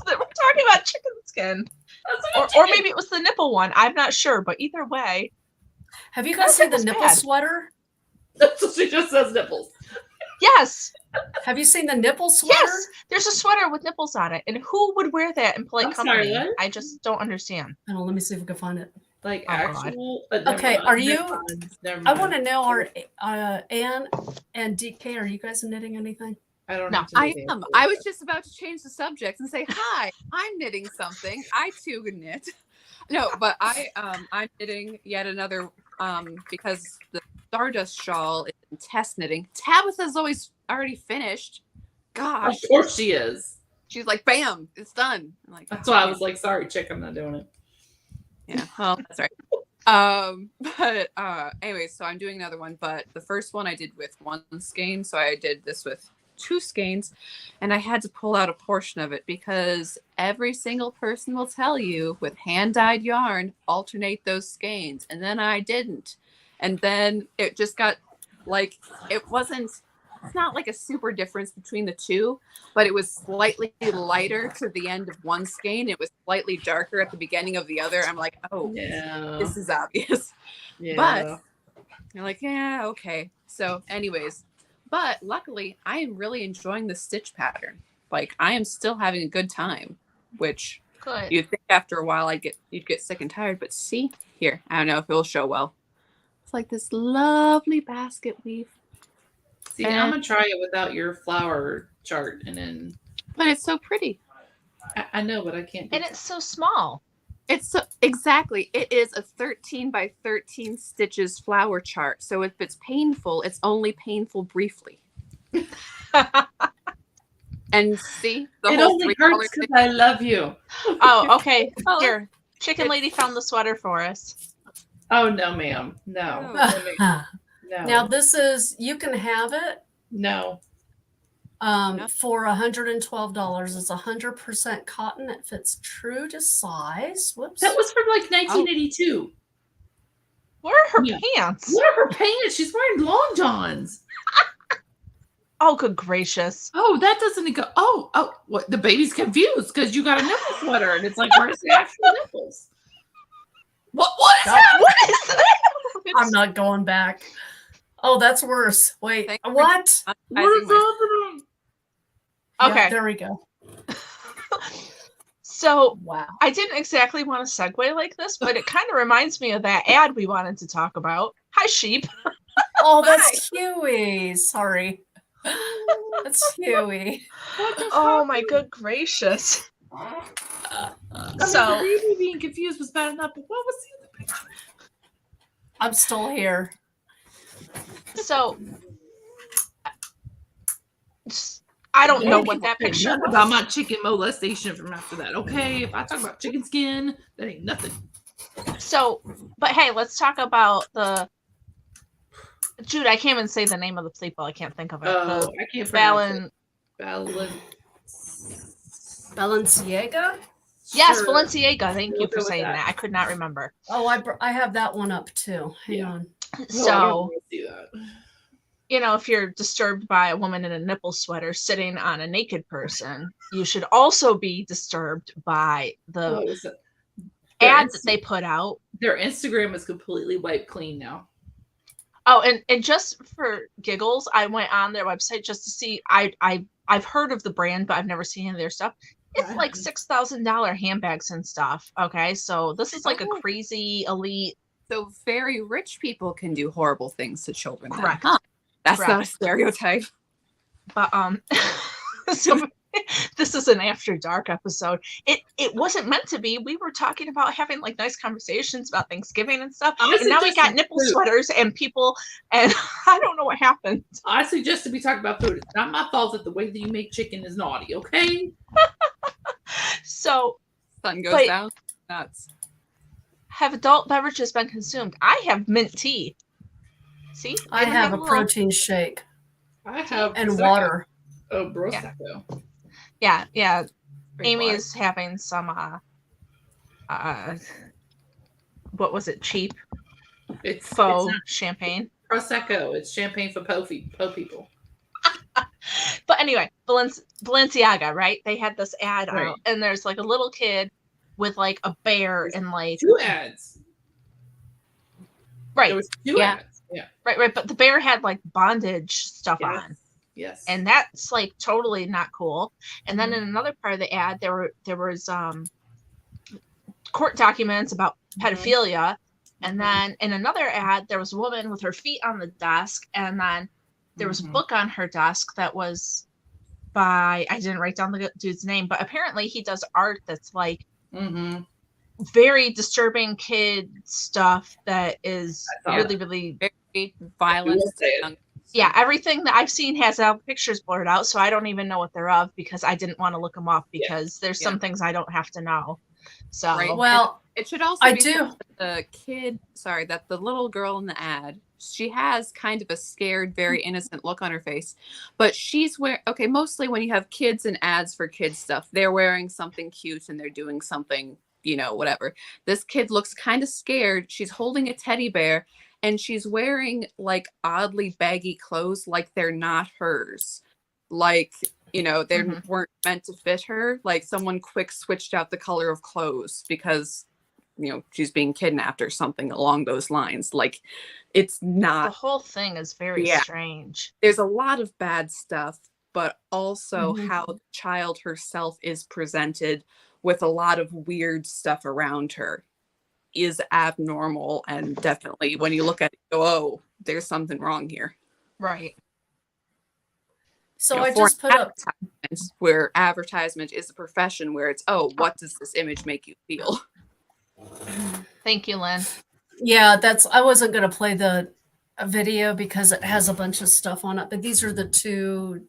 that were talking about chicken skin. That's Or maybe it was the nipple one. I'm not sure, but either way. Have you guys seen the That's nipple bad. sweater? That's what she just says nipples. Yes, Have you seen the nipple sweater? yes. There's a sweater with nipples on it. And who would wear that in polite I'm sorry, company? what? I just don't understand. Hold on, let me see if we can find it. Like Oh, God. actual. Okay, are you- Never I mind. want to know, are Anne and DK, are you guys knitting anything? I don't No, have to I do am. that. I was just about to change the subject and say, "Hi, I'm knitting something. I too knit." No, but I'm knitting yet another because the Stardust shawl is in test knitting. Tabitha's always already finished. Gosh, Of course she is. she's like, "Bam, it's done." I'm like, That's why I was like, sorry, chick, I'm not doing it. Yeah, well, that's right. But anyway, so I'm doing another one, but the first one I did with one skein, so I did this with two skeins, and I had to pull out a portion of it because every single person will tell you with hand-dyed yarn, alternate those skeins, and then I didn't. And then it just got like, it's not like a super difference between the two, but it was slightly lighter to the end of one skein. It was slightly darker at the beginning of the other. I'm like, oh, Yeah. this is obvious. Yeah. But you're like, yeah, okay. So anyways, but luckily I am really enjoying the stitch pattern. Like I am still having a good time, which Good. you'd think after a while you'd get sick and tired, but see here, I don't know if it'll show well. It's like this lovely basket weave. See, I'm gonna try it without your flower chart, and then But it's so pretty. I know, but I can't. Do And it's so small. It's so exactly. It is a 13 by 13 stitches flower chart. So if it's painful, it's only painful briefly. And see, it whole only three-color hurts because I love you. Oh, okay. Oh, Here. Chicken Lady found the sweater for us. Oh no, ma'am. No. Oh. No, ma'am. No. Now this is, you can have it no. for $112. It's 100% cotton. It fits true to size. Whoops. That was from like 1982. Where are her Yeah. pants? What are her pants? She's wearing long johns. Oh, good gracious. Oh, that doesn't go. Oh, what? The baby's confused because you got a nipple sweater, and it's like, where's the actual nipples? What is that? What is that? I'm not going back. Oh, that's worse. Wait, Thanks for what? What is happening? Okay. Yeah, there we go. So Wow. I didn't exactly want to segue like this, but it kind of reminds me of that ad we wanted to talk about. Hi, sheep. Oh, that's Huey. Sorry. That's Huey. Oh my good gracious. I mean, So- the baby being confused was bad enough, but what was the other picture? I'm still here. So I don't know what that Say picture nothing was. about my chicken molestation from after that. Okay, if I talk about chicken skin, that ain't nothing. So, but hey, let's talk about the Jude. I can't even say the name of the people. I can't think of it. Oh, The I can't pronounce Balen. Balenciaga? Yes, Sure. Balenciaga. Thank you We'll for go with saying that. that. I could not remember. Oh, I have that one up too. Hang Yeah. on. No, I don't So, wanna see that. you know, if you're disturbed by a woman in a nipple sweater sitting on a naked person, you should also be disturbed by the What was it? ad that they put out. Their Instagram is completely wiped clean now. Oh, and just for giggles, I went on their website just to see. I've heard of the brand, but I've never seen any of their stuff. It's like $6,000 handbags and stuff. Okay, so this is like a crazy elite. So very rich people can do horrible things to children. then, Correct. huh? That's not a Correct. stereotype. But so this is an after dark episode. It wasn't meant to be. We were talking about having like nice conversations about Thanksgiving and stuff, and now we got suggested nipple food. sweaters and people, and I don't know what happened. I suggest we talk about food. It's not my fault that the way that you make chicken is naughty, okay? So, Sun goes But- down. Nuts. have adult beverages been consumed? I have mint tea. See, I we have a little- protein shake I have and Prosecco. water. Oh, Prosecco. Yeah, yeah. Great Amy water. is having some what was it? Cheap It's faux not champagne. Prosecco. It's champagne for po people. But anyway, Balenciaga, right? They had this ad Right. out, and there's like a little kid with like a bear and like 2 ads. right, There was 2 Yeah. ads. Yeah. right. But the bear had like bondage stuff Yes. on, Yes. and that's like totally not cool. And then Mm-hmm. in another part of the ad, there was court documents about pedophilia, and then in another ad, there was a woman with her feet on the desk, and then there was a Mhm. book on her desk that was by, I didn't write down the dude's name, but apparently he does art that's like Mm-hmm. very disturbing kid stuff that is I saw really, really, Very violent. will say it. yeah, everything that I've seen has pictures blurred out, so I don't even know what they're of because I didn't want to look them up because there's some things I don't have to know. So, Right. Well, It should also I be do. said that the kid, sorry, that the little girl in the ad, she has kind of a scared, very innocent look on her face. But she's okay, mostly when you have kids and ads for kids stuff, they're wearing something cute and they're doing something, whatever. This kid looks kind of scared. She's holding a teddy bear and she's wearing like oddly baggy clothes, like they're not hers. Like, they Mhm. weren't meant to fit her. Like someone quick switched out the color of clothes because she's being kidnapped or something along those lines. Like it's the not, whole thing is very Yeah. strange. there's a lot of bad stuff, but also Mhm. how the child herself is presented with a lot of weird stuff around her is abnormal. And definitely when you look at it, you go, oh, there's something wrong here. Right. So For I just put up. advertisements, where advertisement is a profession where it's, oh, what does this image make you feel? Thank you, Lynn. Yeah, I wasn't going to play the video because it has a bunch of stuff on it, but these are the 2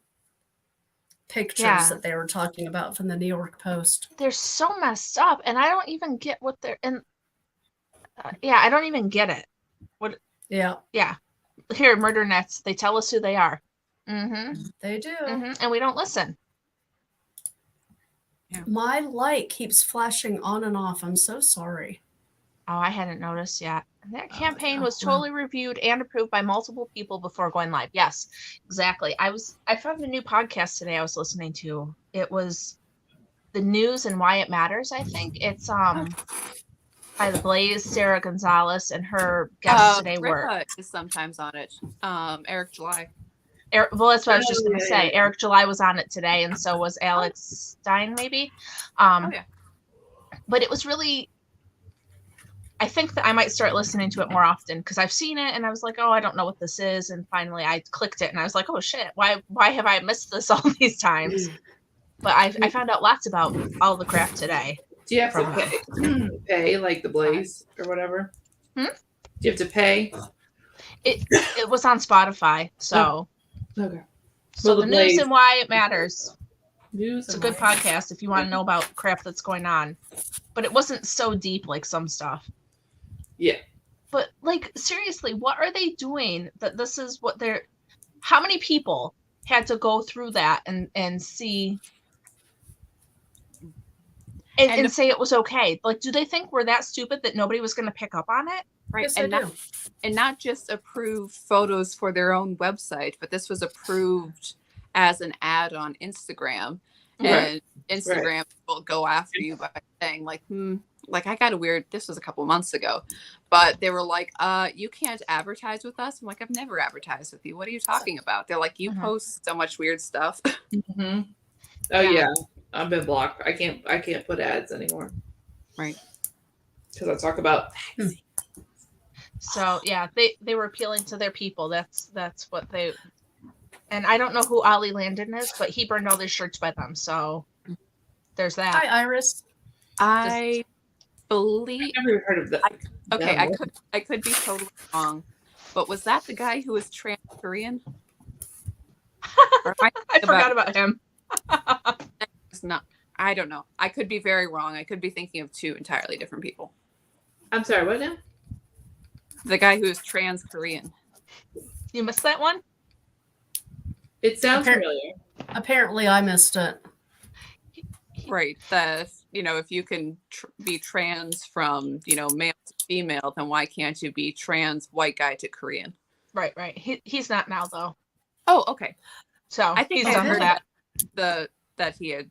pictures Yeah. that they were talking about from the New York Post. They're so messed up, and I don't even get what they're in. Yeah, I don't even get it. Yeah, Yeah, here, murder nets. They tell us who they are. Mm-hmm. they do. And we don't listen. My light keeps flashing on and off. I'm so sorry. Oh, I hadn't noticed yet. That campaign yeah. was totally reviewed and approved by multiple people before going live. Yes, exactly. I found a new podcast today I was listening to. It was The News and Why It Matters, I think. It's by the Blaze, Sarah Gonzalez, and her guests today were. Ripa is sometimes on it. Eric July. Well, that's what I was just going to say. Yeah. Eric July was on it today, and so was Alex Stein, maybe. Yeah. But it was really. I think that I might start listening to it more often because I've seen it and I was like, oh, I don't know what this is, and finally I clicked it and I was like, oh shit, why have I missed this all these times? But I found out lots about all the crap today. Do you have to pay like the Blaze or whatever? Hmm? Do you have to pay? It was on Spotify, so. Okay. So the news and why it matters. News. It's a good podcast if you want to know about crap that's going on. But it wasn't so deep like some stuff. Yeah. But like seriously, what are they doing that this is what they're how many people had to go through that and see and say it was okay? Like, do they think we're that stupid that nobody was going to pick up on it? Right. Yes, and not just approve photos for their own website, but this was approved as an ad on Instagram. And Instagram will go after you by saying like, like I got a weird, this was a couple months ago, but they were like, you can't advertise with us. I'm like, I've never advertised with you. What are you talking about? They're like, you post so much weird stuff. Mm-hmm. Oh yeah. I've been blocked. I can't put ads anymore. Right. Because I talk about So yeah, they were appealing to their people. That's what they. And I don't know who Ollie Landon is, but he burned all their shirts by them. So there's that. Hi, Iris. I believe. I've never heard of that. Okay, I could be totally wrong, but was that the guy who was trans Korean? I forgot about him. It's not. I don't know. I could be very wrong. I could be thinking of two entirely different people. I'm sorry. What now? The guy who is trans Korean. You missed that one? It sounds familiar. Apparently, I missed it. Right. That, if you can be trans from, male to female, then why can't you be trans white guy to Korean? Right. He's not now though. Oh, okay. So I think he's done with that. That he had.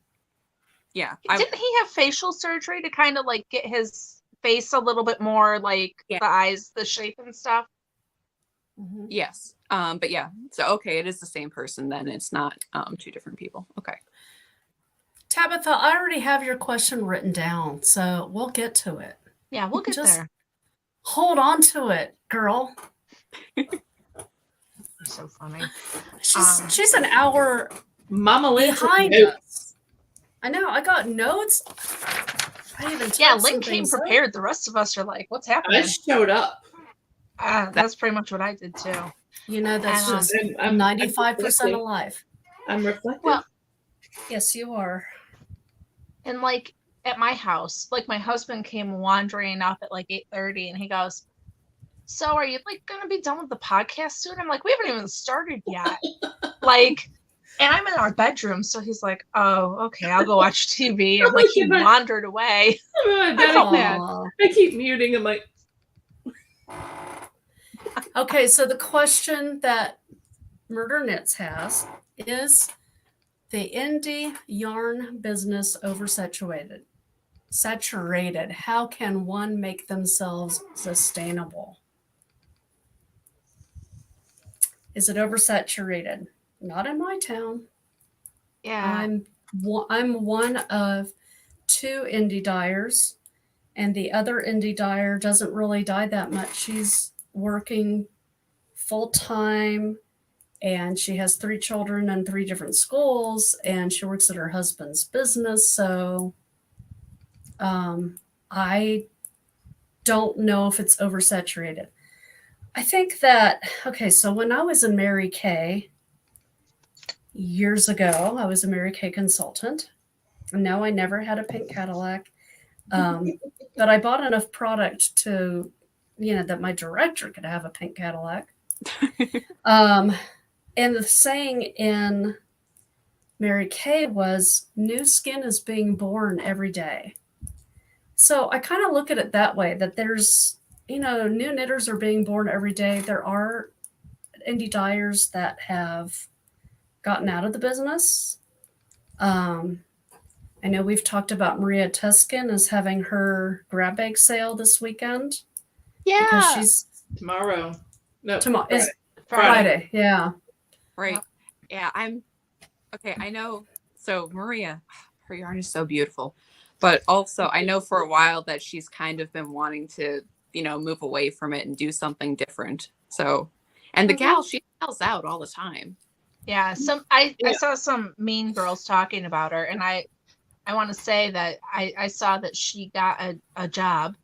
Yeah. Didn't he have facial surgery to kind of like get his face a little bit more like the eyes, the shape and stuff? Mm-hmm. Yes. But yeah. So okay, it is the same person then. It's not two different people. Okay. Tabitha, I already have your question written down, so we'll get to it. Yeah, we'll get there. Hold on to it, girl. You're so funny. She's an hour Mama Lynne behind us. I know. I got notes. Lynne came prepared. The rest of us are like, what's happening? I showed up. That's pretty much what I did too. That's just 95% of life. I'm reflective. Well, yes, you are. And like at my house, like my husband came wandering up at like 8:30 and he goes, so are you like going to be done with the podcast soon? I'm like, we haven't even started yet. And I'm in our bedroom. So he's like, oh, okay, I'll go watch TV. And like he wandered away. I felt bad. I keep muting. I'm like, okay, so the question that Murder Knits has is the indie yarn business oversaturated? Saturated. How can one make themselves sustainable? Is it oversaturated? Not in my town. Yeah. I'm one of two indie dyers, and the other indie dyer doesn't really dye that much. She's working full time, and she has 3 children in 3 different schools, and she works at her husband's business. So I don't know if it's oversaturated. I think that, okay, so when I was in Mary Kay years ago, I was a Mary Kay consultant. And no, I never had a pink Cadillac. But I bought enough product to, that my director could have a pink Cadillac. And the saying in Mary Kay was, new skin is being born every day. So I kind of look at it that way, that there's, new knitters are being born every day. There are indie dyers that have gotten out of the business. I know we've talked about Maria Tuscan as having her grab bag sale this weekend. Yeah. Because she's Tomorrow. No, tomorrow Friday. is Friday. Yeah. Right. Yeah, I'm okay. I know. So Maria, her yarn is so beautiful, but also I know for a while that she's kind of been wanting to, move away from it and do something different. So, and the gal, she sells out all the time. Yeah. I saw some mean girls talking about her, and I want to say that I saw that she got a job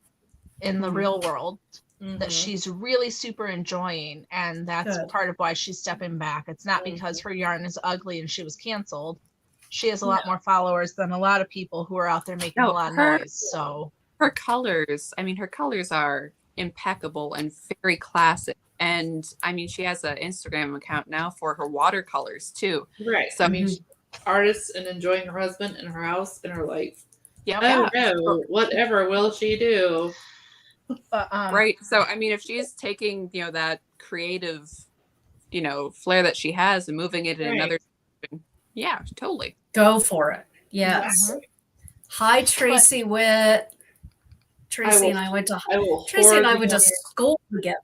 in the real world that she's really super enjoying, and that's part of why she's stepping back. It's not because her yarn is ugly and she was canceled. She has a lot more followers than a lot of people who are out there making a lot of noise. So her colors, her colors are impeccable and very classic. And she has an Instagram account now for her watercolors too. Right. So she's an artist and enjoying her husband and her house and her life. Yeah. Oh no, whatever will she do? Right. So if she's taking, that creative, flair that she has and moving it in another direction, yeah, totally. Go for it. Yes. Hi, Tracy Witt. Tracy and I went to school together.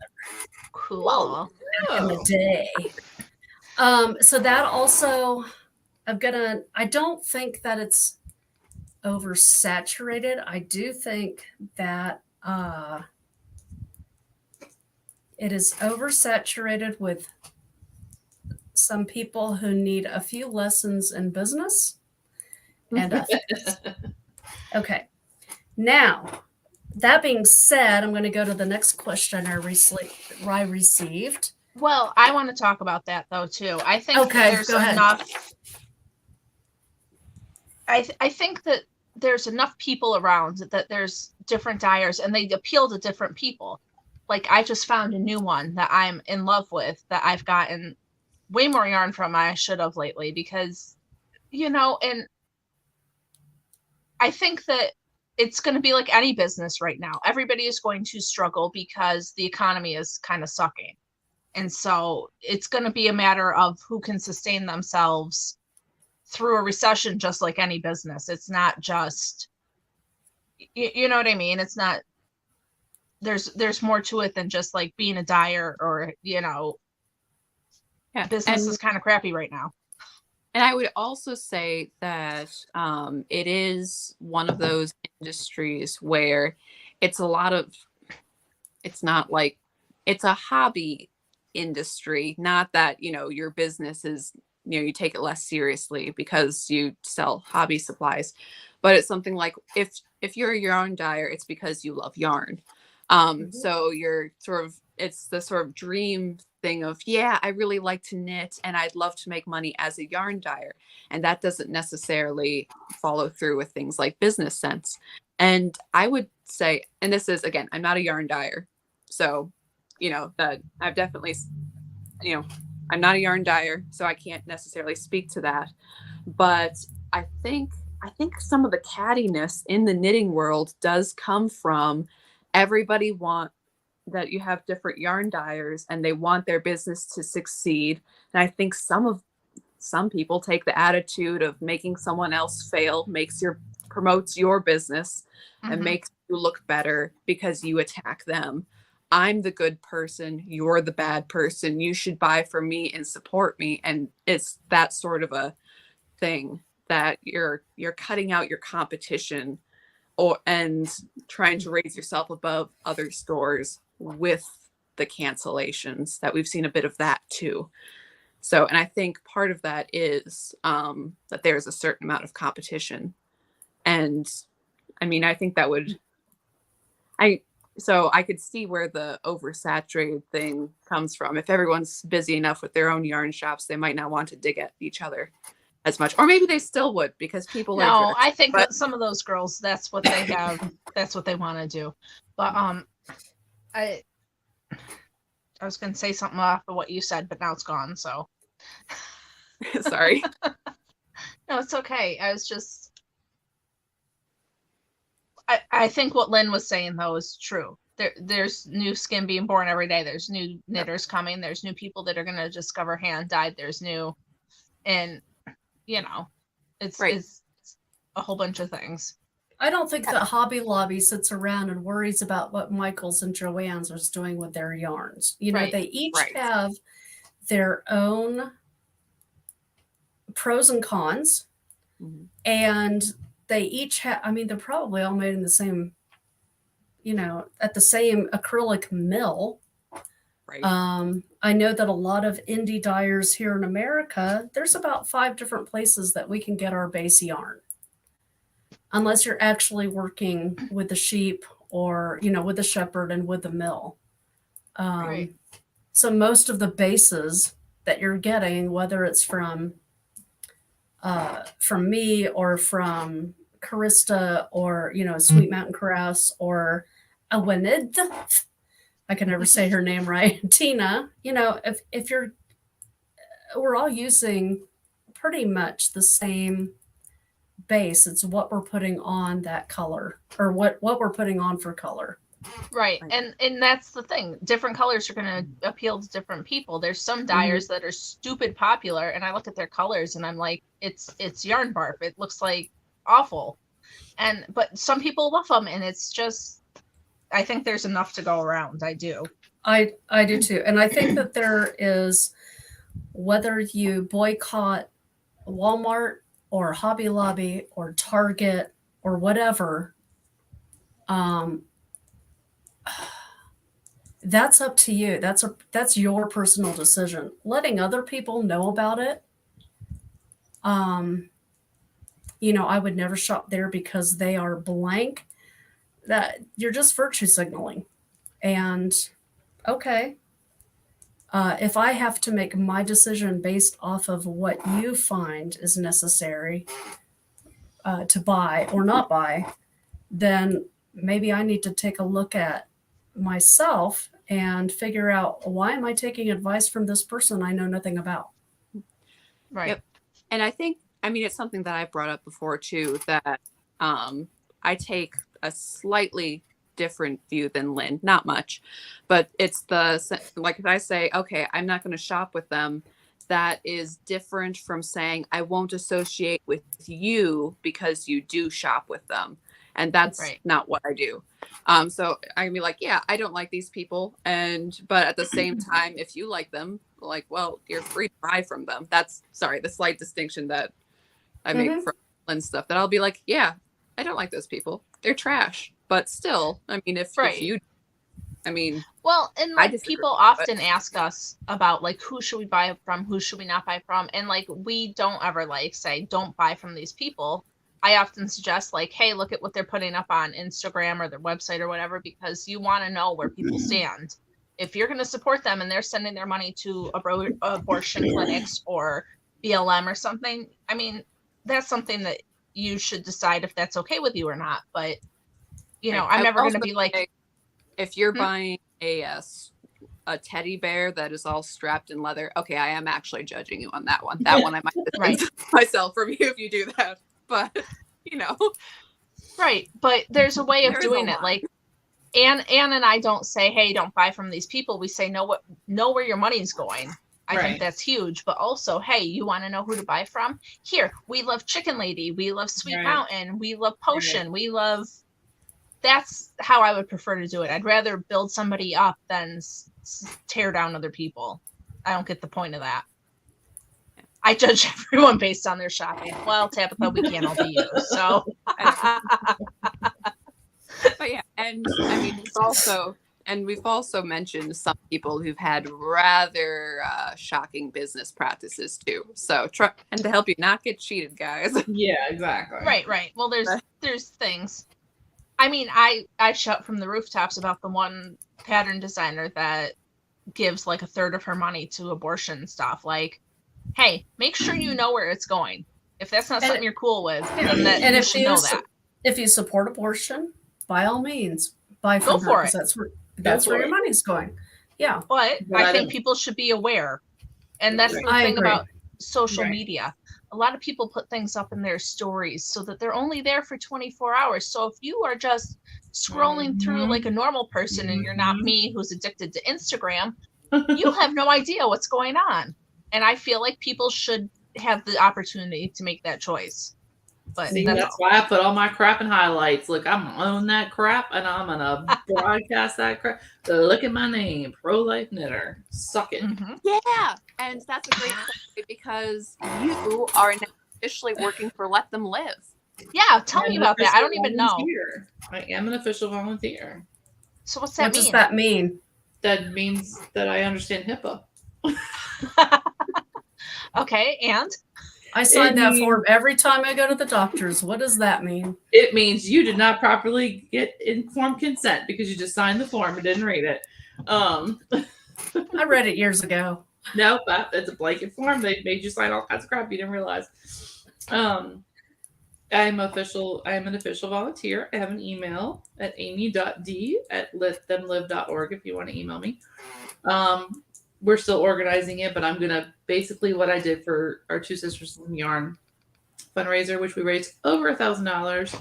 Cool. Back in the day. So that also, I don't think that it's oversaturated. I do think that it is oversaturated with some people who need a few lessons in business and ethics. Okay. Now, that being said, I'm going to go to the next question I received. Well, I want to talk about that though too. I think there's enough. I think that there's enough people around that there's different dyers and they appeal to different people. Like I just found a new one that I'm in love with that I've gotten way more yarn from than I should have lately because, and I think that it's going to be like any business right now. Everybody is going to struggle because the economy is kind of sucking. And so it's going to be a matter of who can sustain themselves through a recession, just like any business. It's not just, you know what I mean? It's not, there's more to it than just like being a dyer or, business is kind of crappy right now. And I would also say that it is one of those industries where it's not like, it's a hobby industry, not that, your business is, you take it less seriously because you sell hobby supplies, but it's something like if you're a yarn dyer, it's because you love yarn. So you're it's the sort of dream thing of, yeah, I really like to knit and I'd love to make money as a yarn dyer. And that doesn't necessarily follow through with things like business sense. And I would say, and this is, again, I'm not a yarn dyer. So, that I've definitely, I'm not a yarn dyer, so I can't necessarily speak to that. But I think some of the cattiness in the knitting world does come from everybody that you have different yarn dyers and they want their business to succeed. And I think some people take the attitude of making someone else fail promotes your business and makes you look better because you attack them. I'm the good person, you're the bad person, you should buy from me and support me. And it's that sort of a thing that you're cutting out your competition and trying to raise yourself above other stores with the cancellations that we've seen a bit of that too. So, and I think part of that is that there's a certain amount of competition. And I think that so I could see where the oversaturated thing comes from. If everyone's busy enough with their own yarn shops, they might not want to dig at each other as much, or maybe they still would because people are jerks. I think that some of those girls, that's what they have. That's what they want to do. But I was going to say something off of what you said, but now it's gone. So sorry. No, it's okay. I was just, I think what Lynn was saying though is true. There's new skin being born every day. There's new knitters coming. There's new people that are going to discover hand dyed. There's new, and it's right. a whole bunch of things. I don't think that Hobby Lobby sits around and worries about what Michael's and Joann's are doing with their yarns. You know, Right. they each Right. have their own pros and cons, Mhm. and they each have, I mean, they're probably all made in the same, you know, at the same acrylic mill. Right. I know that a lot of indie dyers here in America, there's about 5 different places that we can get our base yarn. Unless you're actually working with the sheep or, you know, with the shepherd and with the mill. Right. So most of the bases that you're getting, whether it's from me or from Carista or, you know, Sweet Mountain Caress or Awenid, I can never say her name right, Tina, you know, if you're, we're all using pretty much the same base. It's what we're putting on that color, or what we're putting on for color. Right. And that's the thing. Different colors are going to appeal to different people. There's some dyers that are stupid popular, and I look at their colors and I'm like, it's yarn barf. It looks like awful. But some people love them, and it's just, I think there's enough to go around. I do. I do too. And I think that there is, whether you boycott Walmart or Hobby Lobby or Target or whatever, that's up to you. That's your personal decision. Letting other people know about it, you know, I would never shop there because they are blank. That you're just virtue signaling. And okay, if I have to make my decision based off of what you find is necessary to buy or not buy, then maybe I need to take a look at myself and figure out, why am I taking advice from this person I know nothing about? Right. Yep. And I think, I mean, it's something that I brought up before too, that I take a slightly different view than Lynn, not much, but it's like if I say, okay, I'm not going to shop with them, that is different from saying I won't associate with you because you do shop with them. And that's not what I do. So I can be like, yeah, I don't like these people. But at the same time, if you like them, like, well, you're free to buy from them. That's, sorry, the slight distinction that I make from Lynn stuff, that I'll be like, yeah, I don't like those people. They're trash. But still, I mean, if you, I mean, well, and like people often ask us about like, who should we buy from? Who should we not buy from? And like, we don't ever like say, don't buy from these people. I often suggest like, hey, look at what they're putting up on Instagram or their website or whatever, because you want to know where people stand. If you're going to support them and they're sending their money to abortion clinics or BLM or something, I mean, that's something that you should decide if that's okay with you or not. But, you know, I'm never going to be like, if you're buying a teddy bear that is all strapped in leather, okay, I am actually judging you on that one. That one I might distance myself from you if you do that. But, you know. Right. But there's a way of doing it. Like, Anne and I don't say, hey, don't buy from these people. We say, know where your money's going. I think that's huge. But also, hey, you want to know who to buy from? Here, we love Chicken Lady. We love Sweet Mountain. We love Potion. We love... That's how I would prefer to do it. I'd rather build somebody up than tear down other people. I don't get the point of that. I judge everyone based on their shopping. Well, Tabitha, we can't all be you. So, but yeah, and I mean, we've also mentioned some people who've had rather shocking business practices too. So and to help you not get cheated, guys. Yeah, exactly. Right. Well, there's things. I mean, I shout from the rooftops about the one pattern designer that gives like a third of her money to abortion stuff. Like, hey, make sure you know where it's going. If that's not something you're cool with, then you should know that. If you support abortion, by all means, buy from her. Go for it. That's where your money's going. Yeah. But I think people should be aware. And that's the thing about social media. A lot of people put things up in their stories so that they're only there for 24 hours. So if you are just scrolling through like a normal person and you're not me who's addicted to Instagram, you have no idea what's going on. And I feel like people should have the opportunity to make that choice. But See, that's that's why I put all my crap in highlights. Look, I'm gonna own that crap, and I'm gonna broadcast that crap. So look at my name, Pro Life Knitter. Suck it. Mhm. Yeah, and that's a great segue because you are now officially working for Let Them Live. Yeah, tell I'm me an about that. I don't official even know. volunteer. I am an official volunteer. So what's that What mean? does that mean? That means that I understand HIPAA. Okay, and I sign It that means- form every time I go to the doctor's. What does that mean? It means you did not properly get informed consent because you just signed the form and didn't read it. I read it years ago. Nope, it's a blanket form. They made you sign all kinds of crap you didn't realize. I am an official volunteer. I have an email at amy.d@letthemlive.org if you want to email me. We're still organizing it, but I'm gonna basically what I did for our Two Sisters in Yarn fundraiser, which we raised over $1,000,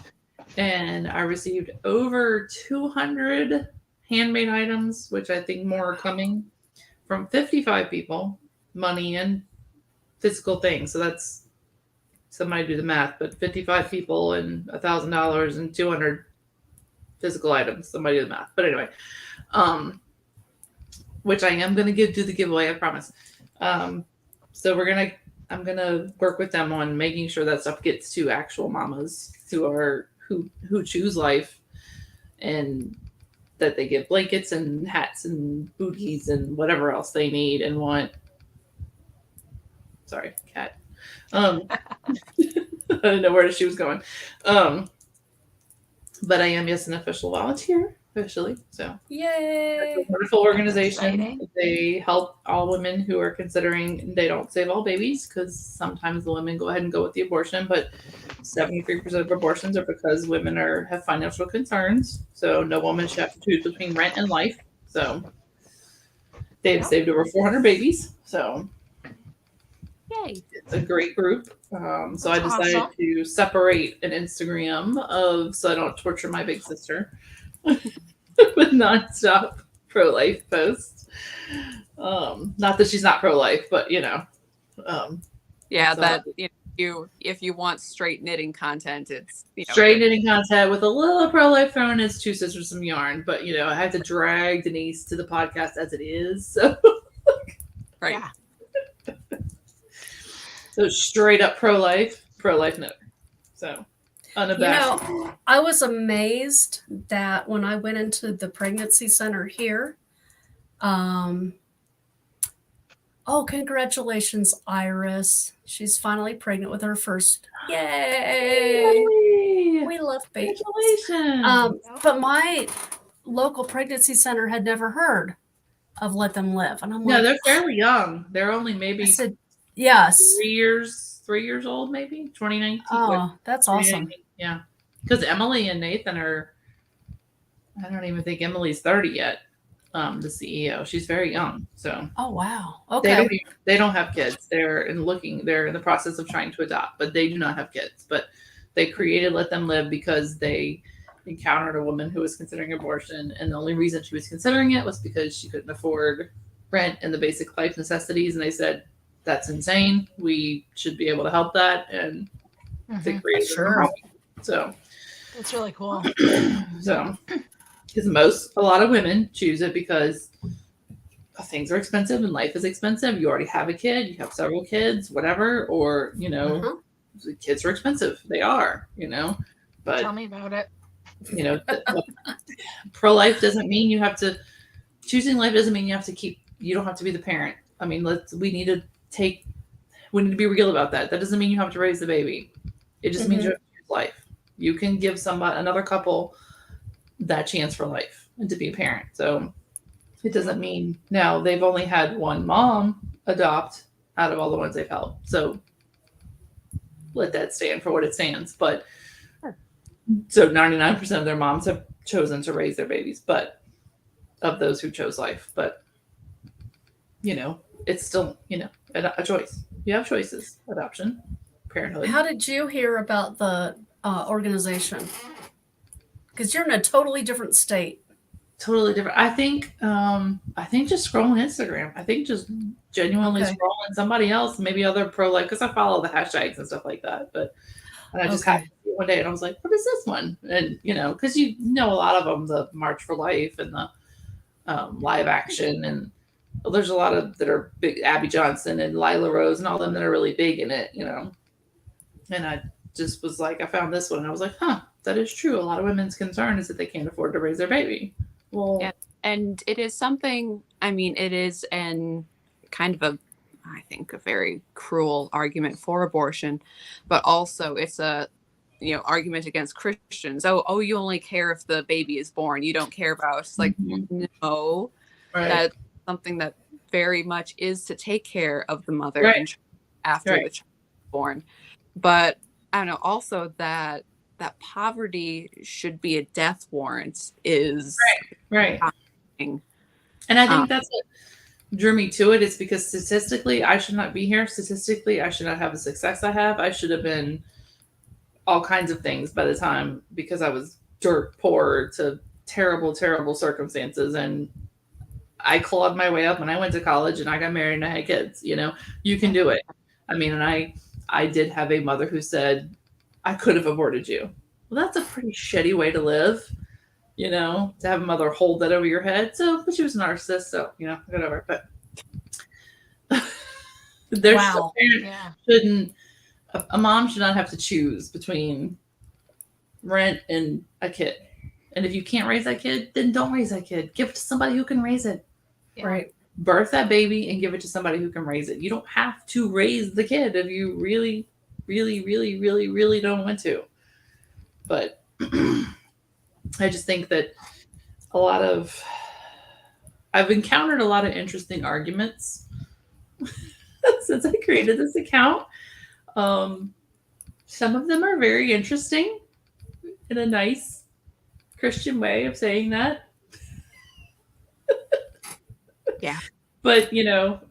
and I received over 200 handmade items, which I think more are coming from 55 people, money and physical things. So that's somebody do the math, but 55 people and $1,000 and 200 physical items. Somebody do the math. But anyway, which I am going to do the giveaway, I promise. So I'm gonna work with them on making sure that stuff gets to actual mamas who choose life, and that they get blankets and hats and booties and whatever else they need and want. Sorry, cat. I didn't know where she was going. But I am an official volunteer officially. So Yay! it's a wonderful organization. Exciting. They help all women who are considering. They don't save all babies because sometimes the women go ahead and go with the abortion, but 73% of abortions are because women have financial concerns. So no woman should have to choose between rent and life. So they've saved over 400 babies. So Yay. it's a great group. So I decided awesome. to separate an Instagram so I don't torture my big sister with nonstop pro-life posts. Not that she's not pro-life, but Yeah, So- that if you want straight knitting content, it's straight knitting content with a little pro-life thrown as Two Sisters Some Yarn. But I have to drag Denise to the podcast as it is. So, right. Yeah. so straight up pro-life knitter. So unabashed. I was amazed that when I went into the pregnancy center here, congratulations, Iris. She's finally pregnant with her first. Yay! Yay! We love babies. Congratulations. But my local pregnancy center had never heard of Let Them Live. And I'm No, like, they're fairly young. They're only I maybe said, yes. 3 years old, maybe 2019. Oh, that's awesome. 2019, yeah, because Emily and Nathan are. I don't even think Emily's 30 yet. The CEO, she's very young, so Oh, wow. they Okay. don't have kids. They're in the process of trying to adopt, but they do not have kids. But they created Let Them Live because they encountered a woman who was considering abortion, and the only reason she was considering it was because she couldn't afford rent and the basic life necessities, and they said, that's insane. We should be able to help that. And they created Sure. So That's really cool. because a lot of women choose it because things are expensive and life is expensive. You already have a kid, you have several kids, whatever, or Mhm. the kids are expensive. They are, but Tell me about it. pro-life doesn't mean you have to. Choosing life doesn't mean you have to keep. You don't have to be the parent. I mean, we need to be real about that. That doesn't mean you have to raise the baby. It just means you have to choose life. You can give another couple that chance for life and to be a parent. So it doesn't mean now they've only had one mom adopt out of all the ones they've helped. So let that stand for what it stands. But so 99% of their moms have chosen to raise their babies, but of those who chose life. But it's still a choice. You have choices: adoption, parenthood. How did you hear about the organization? Because you're in a totally different state. Totally different. I think just scrolling Instagram. I think just genuinely Okay. scrolling somebody else, maybe other pro-life, because I follow the hashtags and stuff like that. But And I just happened to see it one day, and I was like, "What is this one?" And because a lot of them, the March for Life and the live action, and there's a lot of that are big. Abby Johnson and Lila Rose and all them that are really big in it, And I just was like, I found this one, and I was like, "Huh, that is true. A lot of women's concern is that they can't afford to raise their baby." Well, yeah. And it is something. I mean, it is an kind of I think a very cruel argument for abortion, but also it's a argument against Christians. Oh, you only care if the baby is born. You don't care about it's like no, right. That's something that very much is to take care of the mother and after the child is born. But I don't know. Also that poverty should be a death warrant is right. And I think that's what drew me to it, is because statistically I should not be here. Statistically I should not have the success I have. I should have been all kinds of things by the time, because I was dirt poor to terrible circumstances, and I clawed my way up and I went to college and I got married and I had kids. You can do it. I mean, and I did have a mother who said, "I could have aborted you." Well, that's a pretty shitty way to live, to have a mother hold that over your head. So, but she was a narcissist, so, whatever. But there's a mom should not have to choose between rent and a kid. And if you can't raise that kid, then don't raise that kid. Give it to somebody who can raise it. Yeah. Right. Birth that baby and give it to somebody who can raise it. You don't have to raise the kid if you really, really, really, really, really don't want to. But I just think that I've encountered a lot of interesting arguments since I created this account. Some of them are very interesting in a nice Christian way of saying that. Yeah. But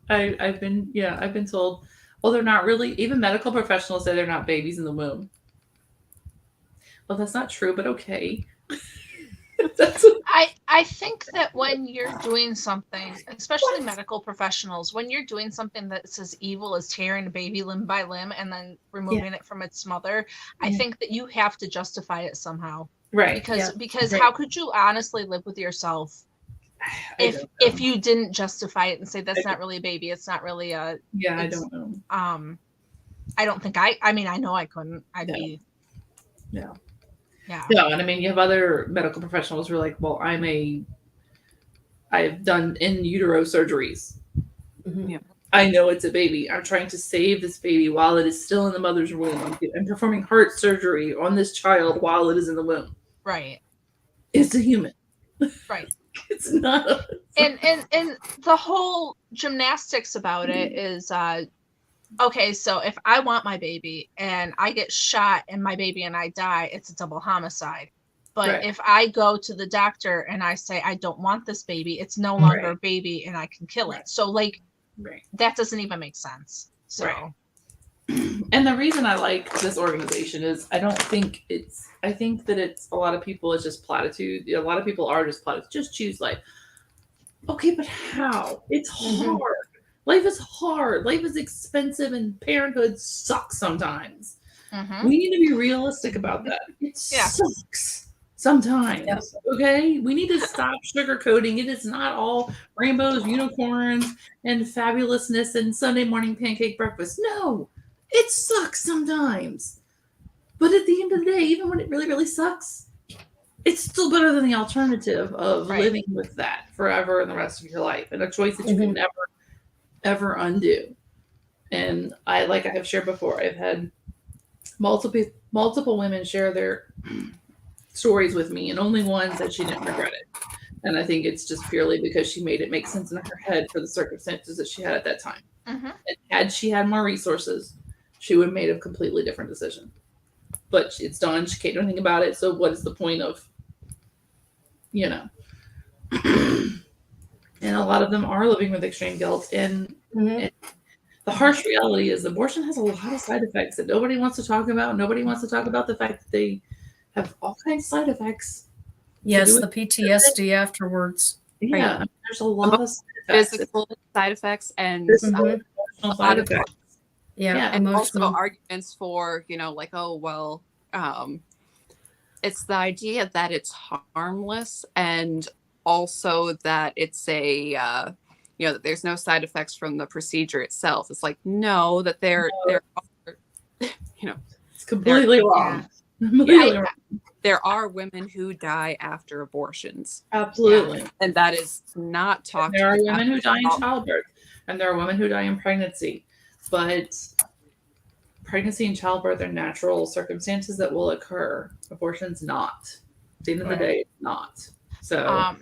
I've been told, well, they're not really, even medical professionals say they're not babies in the womb. Well, that's not true, but okay. I think that when you're doing something, especially medical professionals, when you're doing something that's as evil as tearing a baby limb by limb and then removing it from its mother, I think that you have to justify it somehow. Right. Because how could you honestly live with yourself if you didn't justify it and say that's not really a baby, it's not really a I don't know. I don't think I know I couldn't. I'd be Yeah. Yeah. And I mean, you have other medical professionals who are like, well, I've done in utero surgeries. Mm-hmm. Yeah. I know it's a baby. I'm trying to save this baby while it is still in the mother's womb. I'm performing heart surgery on this child while it is in the womb. Right. It's a human. Right. It's not. And the whole gymnastics about it is okay, so if I want my baby and I get shot and my baby and I die, it's a double homicide. But if I go to the doctor and I say, I don't want this baby, it's no longer a baby and I can kill it. So that doesn't even make sense. So. And the reason I like this organization is I think that it's a lot of people, it's just platitude. A lot of people are just platitude. Just choose life. Okay, but how? It's hard. Life is hard. Life is expensive, and parenthood sucks sometimes. Mm-hmm. We need to be realistic about that. It sucks sometimes. Yes. Okay? We need to stop sugarcoating. It is not all rainbows, unicorns, and fabulousness and Sunday morning pancake breakfast. No, it sucks sometimes. But at the end of the day, even when it really, really sucks, it's still better than the alternative of living with that forever and the rest of your life, and a choice that you can never ever undo. And I have shared before, I've had multiple women share their stories with me, and only one said she didn't regret it. And I think it's just purely because she made it make sense in her head for the circumstances that she had at that time. Mm-hmm. And had she had more resources, she would have made a completely different decision. But it's done. She can't do anything about it. So what is the point of, And a lot of them are living with extreme guilt. And the harsh reality is abortion has a lot of side effects that nobody wants to talk about. Nobody wants to talk about the fact that they have all kinds of side effects. Yes, the PTSD afterwards. Yeah, I mean, there's a lot of side effects. Physical side effects and emotional side effects. Yeah, And also emotional. arguments for, like, oh, well, it's the idea that it's harmless, and also that it's that there's no side effects from the procedure itself. It's like, no, that there are, It's completely wrong. Completely wrong. there are women who die after abortions. Absolutely. And that is not talked There are about. women who die in childbirth, and there are women who die in pregnancy. But pregnancy and childbirth are natural circumstances that will occur. Abortion's not. At the end of the day, it's not. So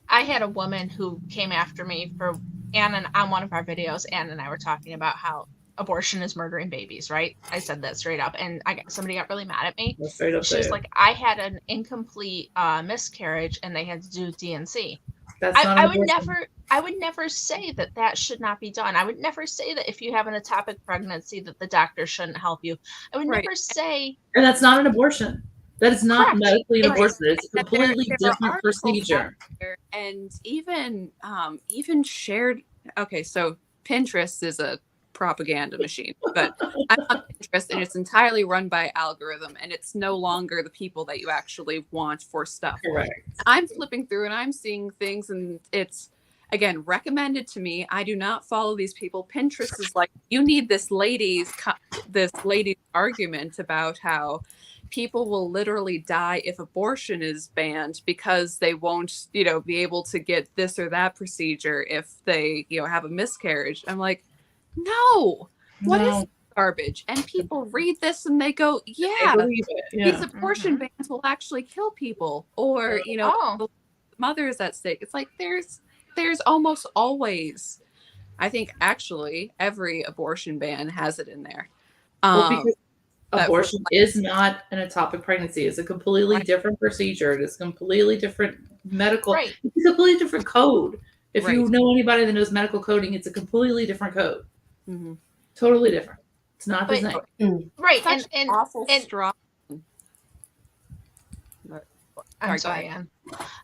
I had a woman who came after me for Anne, and on one of our videos, Anne and I were talking about how abortion is murdering babies, right? I said that straight up, and somebody got really mad at me. straight up She was there. like, I had an incomplete miscarriage, and they had to do DNC. That's not an abortion. I would never say that should not be done. I would never say that if you have an ectopic pregnancy that the doctor shouldn't help you. I would never say. And that's not an abortion. That is not Correct. medically an abortion. It's a There completely are different articles procedure. out there, and even shared. Okay, so Pinterest is a propaganda machine, but I'm on Pinterest, and it's entirely run by algorithm, and it's no longer the people that you actually want for stuff. Correct. I'm flipping through and I'm seeing things, and it's, again, recommended to me. I do not follow these people. Pinterest is like, you need this lady's argument about how people will literally die if abortion is banned because they won't, be able to get this or that procedure if they, have a miscarriage. I'm like, no, what is garbage? And people read this and they go, yeah, these abortion bans will actually kill people, or the mother is at stake. It's like there's almost always, I think actually every abortion ban has it in there. Because abortion is not an ectopic pregnancy. It's a completely different procedure. It is completely different medical. Right. It's a completely different code. If you know anybody that knows medical coding, it's a completely different code. Mm-hmm. Totally different. It's not the same. Right. And awful strong. I'm sorry, Anne.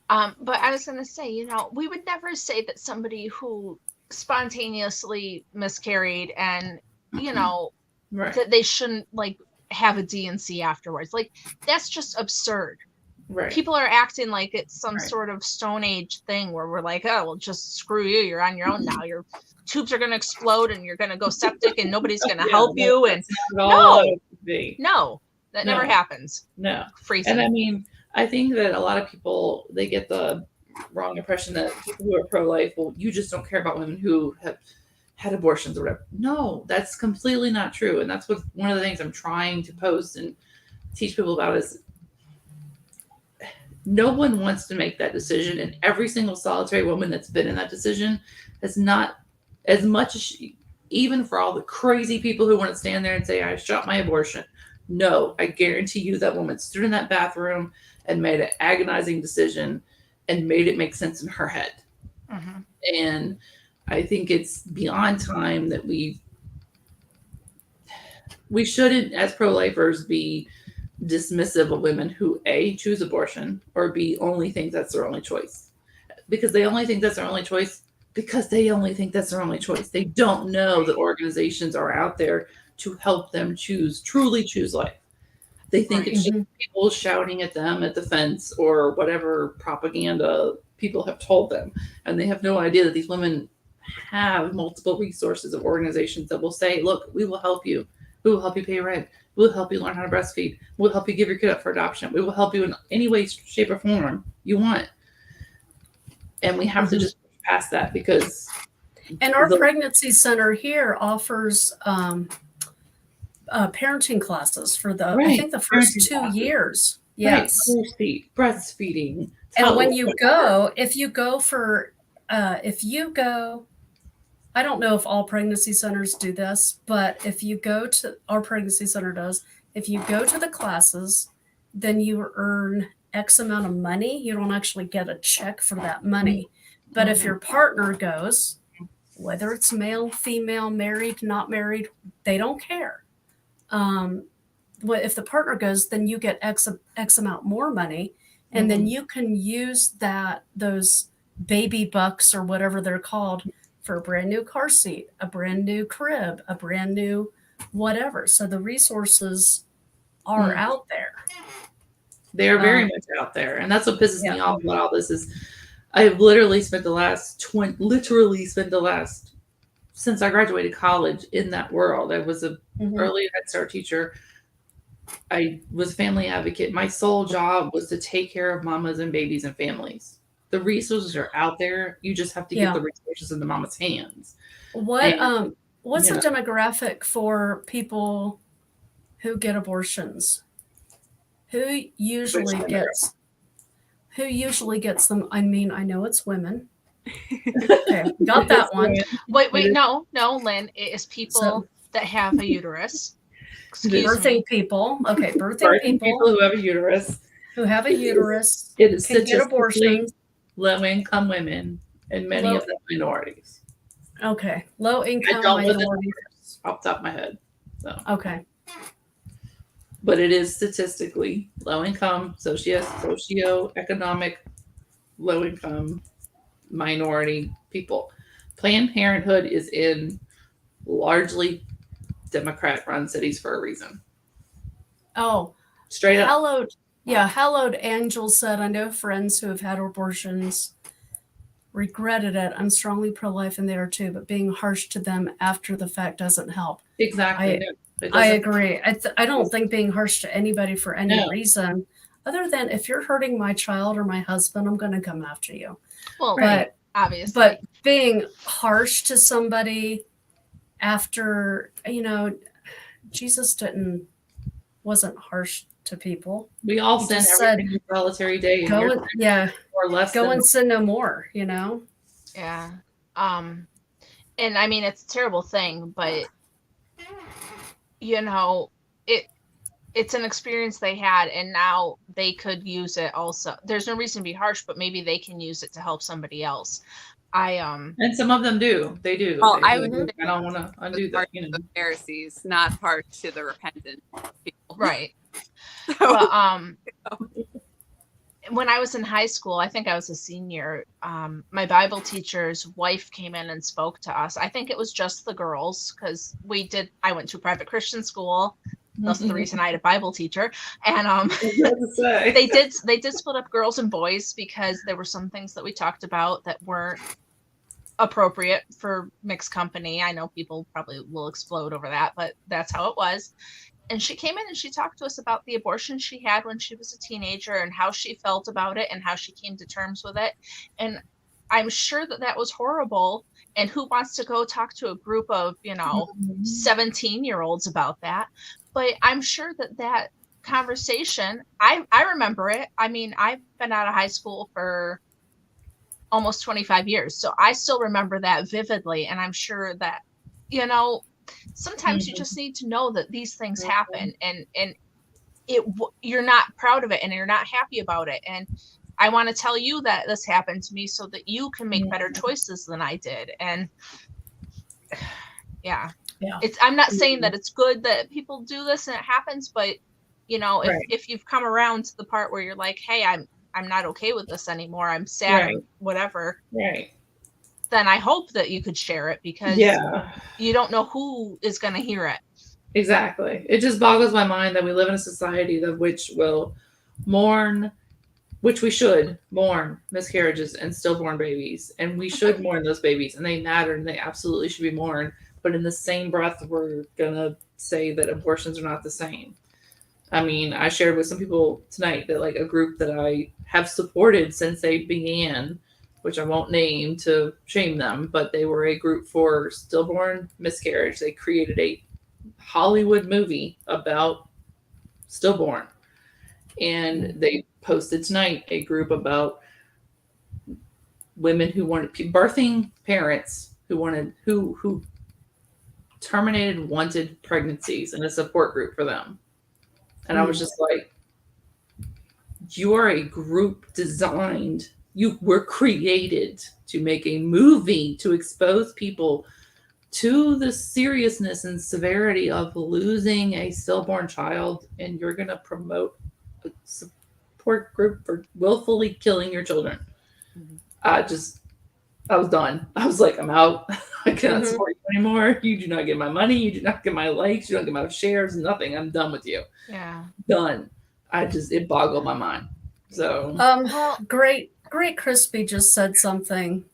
But I was going to say, we would never say that somebody who spontaneously miscarried and, that they shouldn't have a DNC afterwards. That's just absurd. Right. People are acting like it's some sort of Stone Age thing where we're like, oh, well, just screw you. You're on your own now. Your tubes are going to explode and you're going to go septic and nobody's going to help you. And no, that never happens. No. Freezing. And I think that a lot of people, they get the wrong impression that people who are pro-life, well, you just don't care about women who have had abortions or whatever. No, that's completely not true. And that's one of the things I'm trying to post and teach people about is no one wants to make that decision. And every single solitary woman that's been in that decision has not, as much as even for all the crazy people who want to stand there and say, I shot my abortion. No, I guarantee you that woman stood in that bathroom and made an agonizing decision and made it make sense in her head. Mm-hmm. And I think it's beyond time that we shouldn't, as pro-lifers, be dismissive of women who A, choose abortion, or B, only think that's their only choice. Because they only think that's their only choice because they only think that's their only choice. They don't know that organizations are out there to help them truly choose life. They think it's just people shouting at them at the fence or whatever propaganda people have told them. And they have no idea that these women have multiple resources of organizations that will say, look, we will help you. We will help you pay rent. We'll help you learn how to breastfeed. We'll help you give your kid up for adoption. We will help you in any way, shape, or form you want. And we have to just push past that because... And our pregnancy center here offers parenting classes for I think the first 2 years. Yes. Right. Breastfeeding. And when you go, if you go, I don't know if all pregnancy centers do this, but if you go to, our pregnancy center does, if you go to the classes, then you earn X amount of money. You don't actually get a check for that money. But if your partner goes, whether it's male, female, married, not married, they don't care. If the partner goes, then you get X amount more money. And then you can use those baby bucks or whatever they're called for a brand new car seat, a brand new crib, a brand new whatever. So the resources are out there. They're very much out there. And that's what pisses me off about all this is I've literally spent the last since I graduated college in that world. I was a early Head Start teacher. I was a family advocate. My sole job was to take care of mamas and babies and families. The resources are out there. You just have to get the resources in the mama's hands. What's the demographic for people who get abortions? Who usually gets them? I mean, I know it's women. Okay, got that one. Wait, no, Lynn. It is people that have a uterus. Birthing people. Okay, birthing people who have a uterus. It is can get abortions. Low-income women and many of them minorities. Okay, low-income minorities. Off the top of my head. So. Okay. But it is statistically low-income, socioeconomic, low-income, minority people. Planned Parenthood is in largely Democrat-run cities for a reason. Oh, straight up. Hallowed Angel said, I know friends who have had abortions regretted it. I'm strongly pro-life and there too, but being harsh to them after the fact doesn't help. Exactly. I agree. I don't think being harsh to anybody for any reason other than if you're hurting my child or my husband, I'm going to come after you. Well, obviously. But being harsh to somebody after, Jesus wasn't harsh to people. We all sin every single solitary day. Go and sin no more, Yeah. And I mean, it's a terrible thing, but it's an experience they had, and now they could use it also. There's no reason to be harsh, but maybe they can use it to help somebody else. And some of them do. They do. Well, I don't want to undo that. The Pharisees, not harsh to the repentant people. Right. But, when I was in high school, I think I was a senior, my Bible teacher's wife came in and spoke to us. I think it was just the girls because I went to a private Christian school. That's the reason I had a Bible teacher. And they did split up girls and boys because there were some things that we talked about that weren't appropriate for mixed company. I know people probably will explode over that, but that's how it was. And she came in and she talked to us about the abortion she had when she was a teenager and how she felt about it and how she came to terms with it. And I'm sure that was horrible. And who wants to go talk to a group of, 17-year-olds about that? But I'm sure that conversation, I remember it. I mean, I've been out of high school for almost 25 years. So I still remember that vividly. And I'm sure that, sometimes you just need to know that these things happen and you're not proud of it and you're not happy about it. And I want to tell you that this happened to me so that you can make better choices than I did. And I'm not saying that it's good that people do this and it happens, but if you've come around to the part where you're like, hey, I'm not okay with this anymore. I'm sad, or whatever. Right. Then I hope that you could share it because you don't know who is going to hear it. Exactly. It just boggles my mind that we live in a society which we should mourn miscarriages and stillborn babies. And we should mourn those babies and they matter and they absolutely should be mourned. But in the same breath, we're going to say that abortions are not the same. I mean, I shared with some people tonight that a group that I have supported since they began, which I won't name to shame them, but they were a group for stillborn miscarriage. They created a Hollywood movie about stillborn. And they posted tonight a group about women who wanted birthing parents who terminated wanted pregnancies and a support group for them. And I was just like, you are a group designed. You were created to make a movie to expose people to the seriousness and severity of losing a stillborn child, and you're going to promote a support group for willfully killing your children. I was done. I was like, I'm out. I cannot Mhm. support you anymore. You do not get my money. You do not get my likes. You don't get my shares. Nothing. I'm done with you. Yeah. Done. It boggled my mind. So Well, Great Crispy just said something.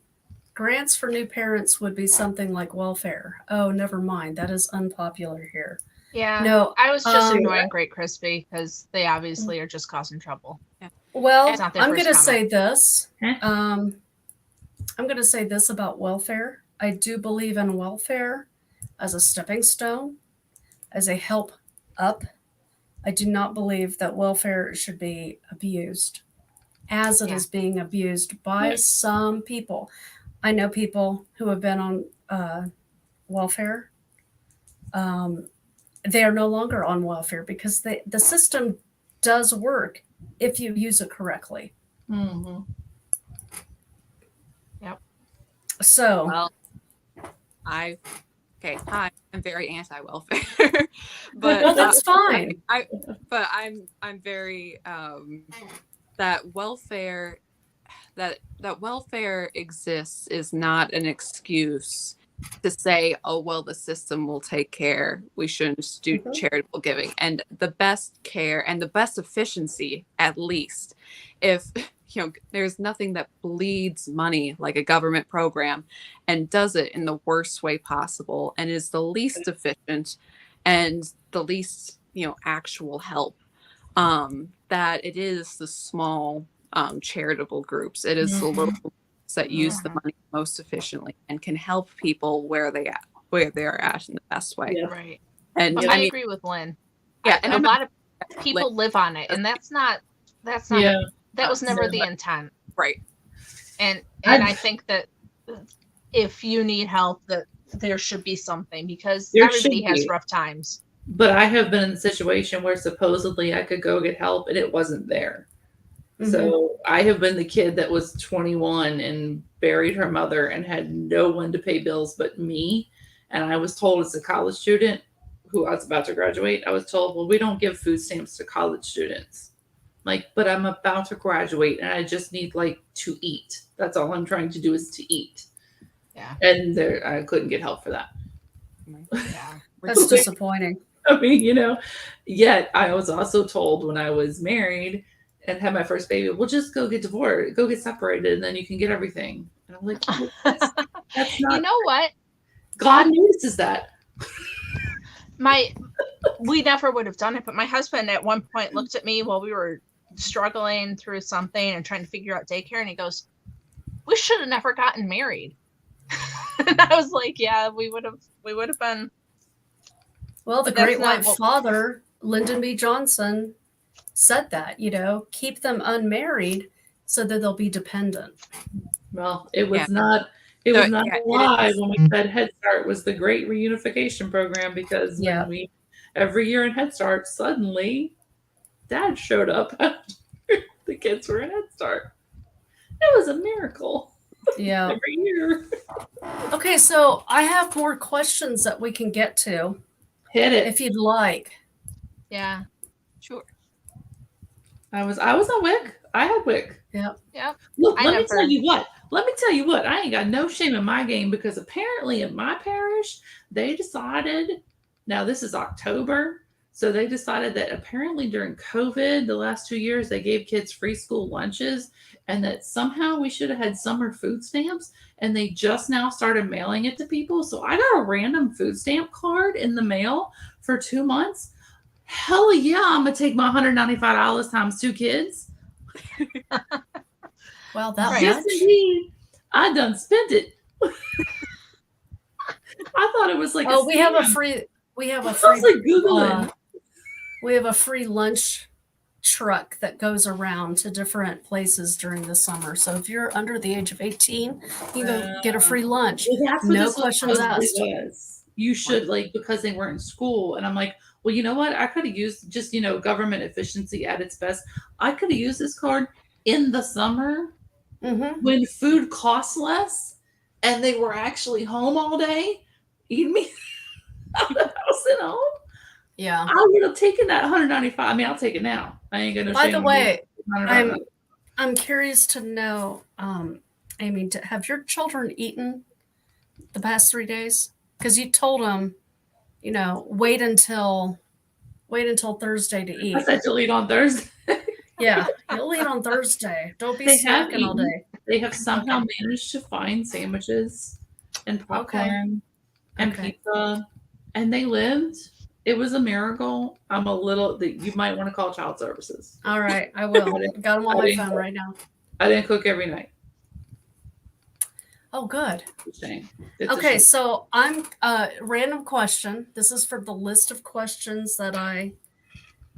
Grants for new parents would be something like welfare. Oh, never mind. That is unpopular here. yeah. No, I was just um, annoying Great Crispy because they obviously are just causing trouble. well, It's not their I'm first going to comment. say this. Huh? I'm going to say this about welfare. I do believe in welfare as a stepping stone, as a help up. I do not believe that welfare should be abused as it Yeah. is being abused by some people. I know people who have been on welfare. They are no longer on welfare because the system does work if you use it correctly. mhm. So, Well, hi, I'm very anti-welfare, but well, that's fine. I'm very that welfare that welfare exists is not an excuse to say, oh well, the system will take care, we shouldn't just do Mhm. charitable giving. And the best care and the best efficiency, at least, if there's nothing that bleeds money like a government program and does it in the worst way possible and is the least efficient and the least actual help, that it is the small charitable groups. It is the little groups that use the Mhm. money most efficiently and can help people where they are at in the best way. Yeah. Right. And But I I mean, agree with Lynn. yeah, A and I'm lot of not people live on it, and that's not Yeah. that was never Yeah. the intent. right. And I- I think that if you need help, that there should be something because There everybody should has be. rough times. But I have been in a situation where supposedly I could go get help and it wasn't there. Mhm. So I have been the kid that was 21 and buried her mother and had no one to pay bills but me. And I was told as a college student who I was about to graduate, I was told, well, we don't give food stamps to college students. Like, but I'm about to graduate and I just need to eat. That's all I'm trying to do is to eat. Yeah. And I couldn't get help for that. Yeah. That's disappointing. I mean, yet I was also told when I was married and had my first baby, well, just go get divorced, go get separated, and then you can get everything. And I'm like, well, that's not. You know what? God notices that. We never would have done it, but my husband at one point looked at me while we were struggling through something and trying to figure out daycare, and he goes, "We should have never gotten married." And I was like, "Yeah, we would have been." Well, the But that's great not white what- father, Lyndon B. Johnson, said that, keep them unmarried so that they'll be dependent. Well, it was Yeah. not. It was not Yeah, a it lie is. when we said Head Start was the great reunification program because Yeah. when every year in Head Start, suddenly Dad showed up after the kids were in Head Start. It was a miracle Yeah. every year. Okay, so I have more questions that we can get to Hit it. if you'd like. Yeah. Sure. I was on WIC. I had WIC. Yep. Yep. Look, I let me never- tell you what. I ain't got no shame in my game because apparently in my parish, they decided, now this is October, so they decided that apparently during COVID, the last 2 years, they gave kids free school lunches and that somehow we should have had summer food stamps and they just now started mailing it to people. So I got a random food stamp card in the mail for 2 months. Hell yeah, I'm going to take my $195 times 2 kids. Well, that Right. Yes, much. indeed. I done spent it. I thought it was like Oh, we have a scam. free I was like Googling. we have a free lunch truck that goes around to different places during the summer. So if you're under the age of 18, you can go get a free lunch. Well, that's what No this questions supposedly asked. was. You should because they weren't in school. And I'm like, well, you know what? I could have used just, government efficiency at its best. I could have used this card in the summer Mm-hmm. when food costs less and they were actually home all day eating me out of the house and home. Yeah. I would have taken that 195. I mean, I'll take it now. I ain't gonna. By the way, I'm I'm curious to know, Amy, have your children eaten the past 3 days? Because you told them, wait until Thursday to I eat. said you'll eat on Thursday. Yeah, you'll eat on Thursday. Don't be snacking all day. They have somehow managed to find sandwiches and popcorn and pizza, and they lived. It was a miracle. I'm a little. You might want to call child services. All right, I will. Got them on my phone right now. I didn't cook every night. Oh, good. It's okay, so I'm random question. This is for the list of questions that I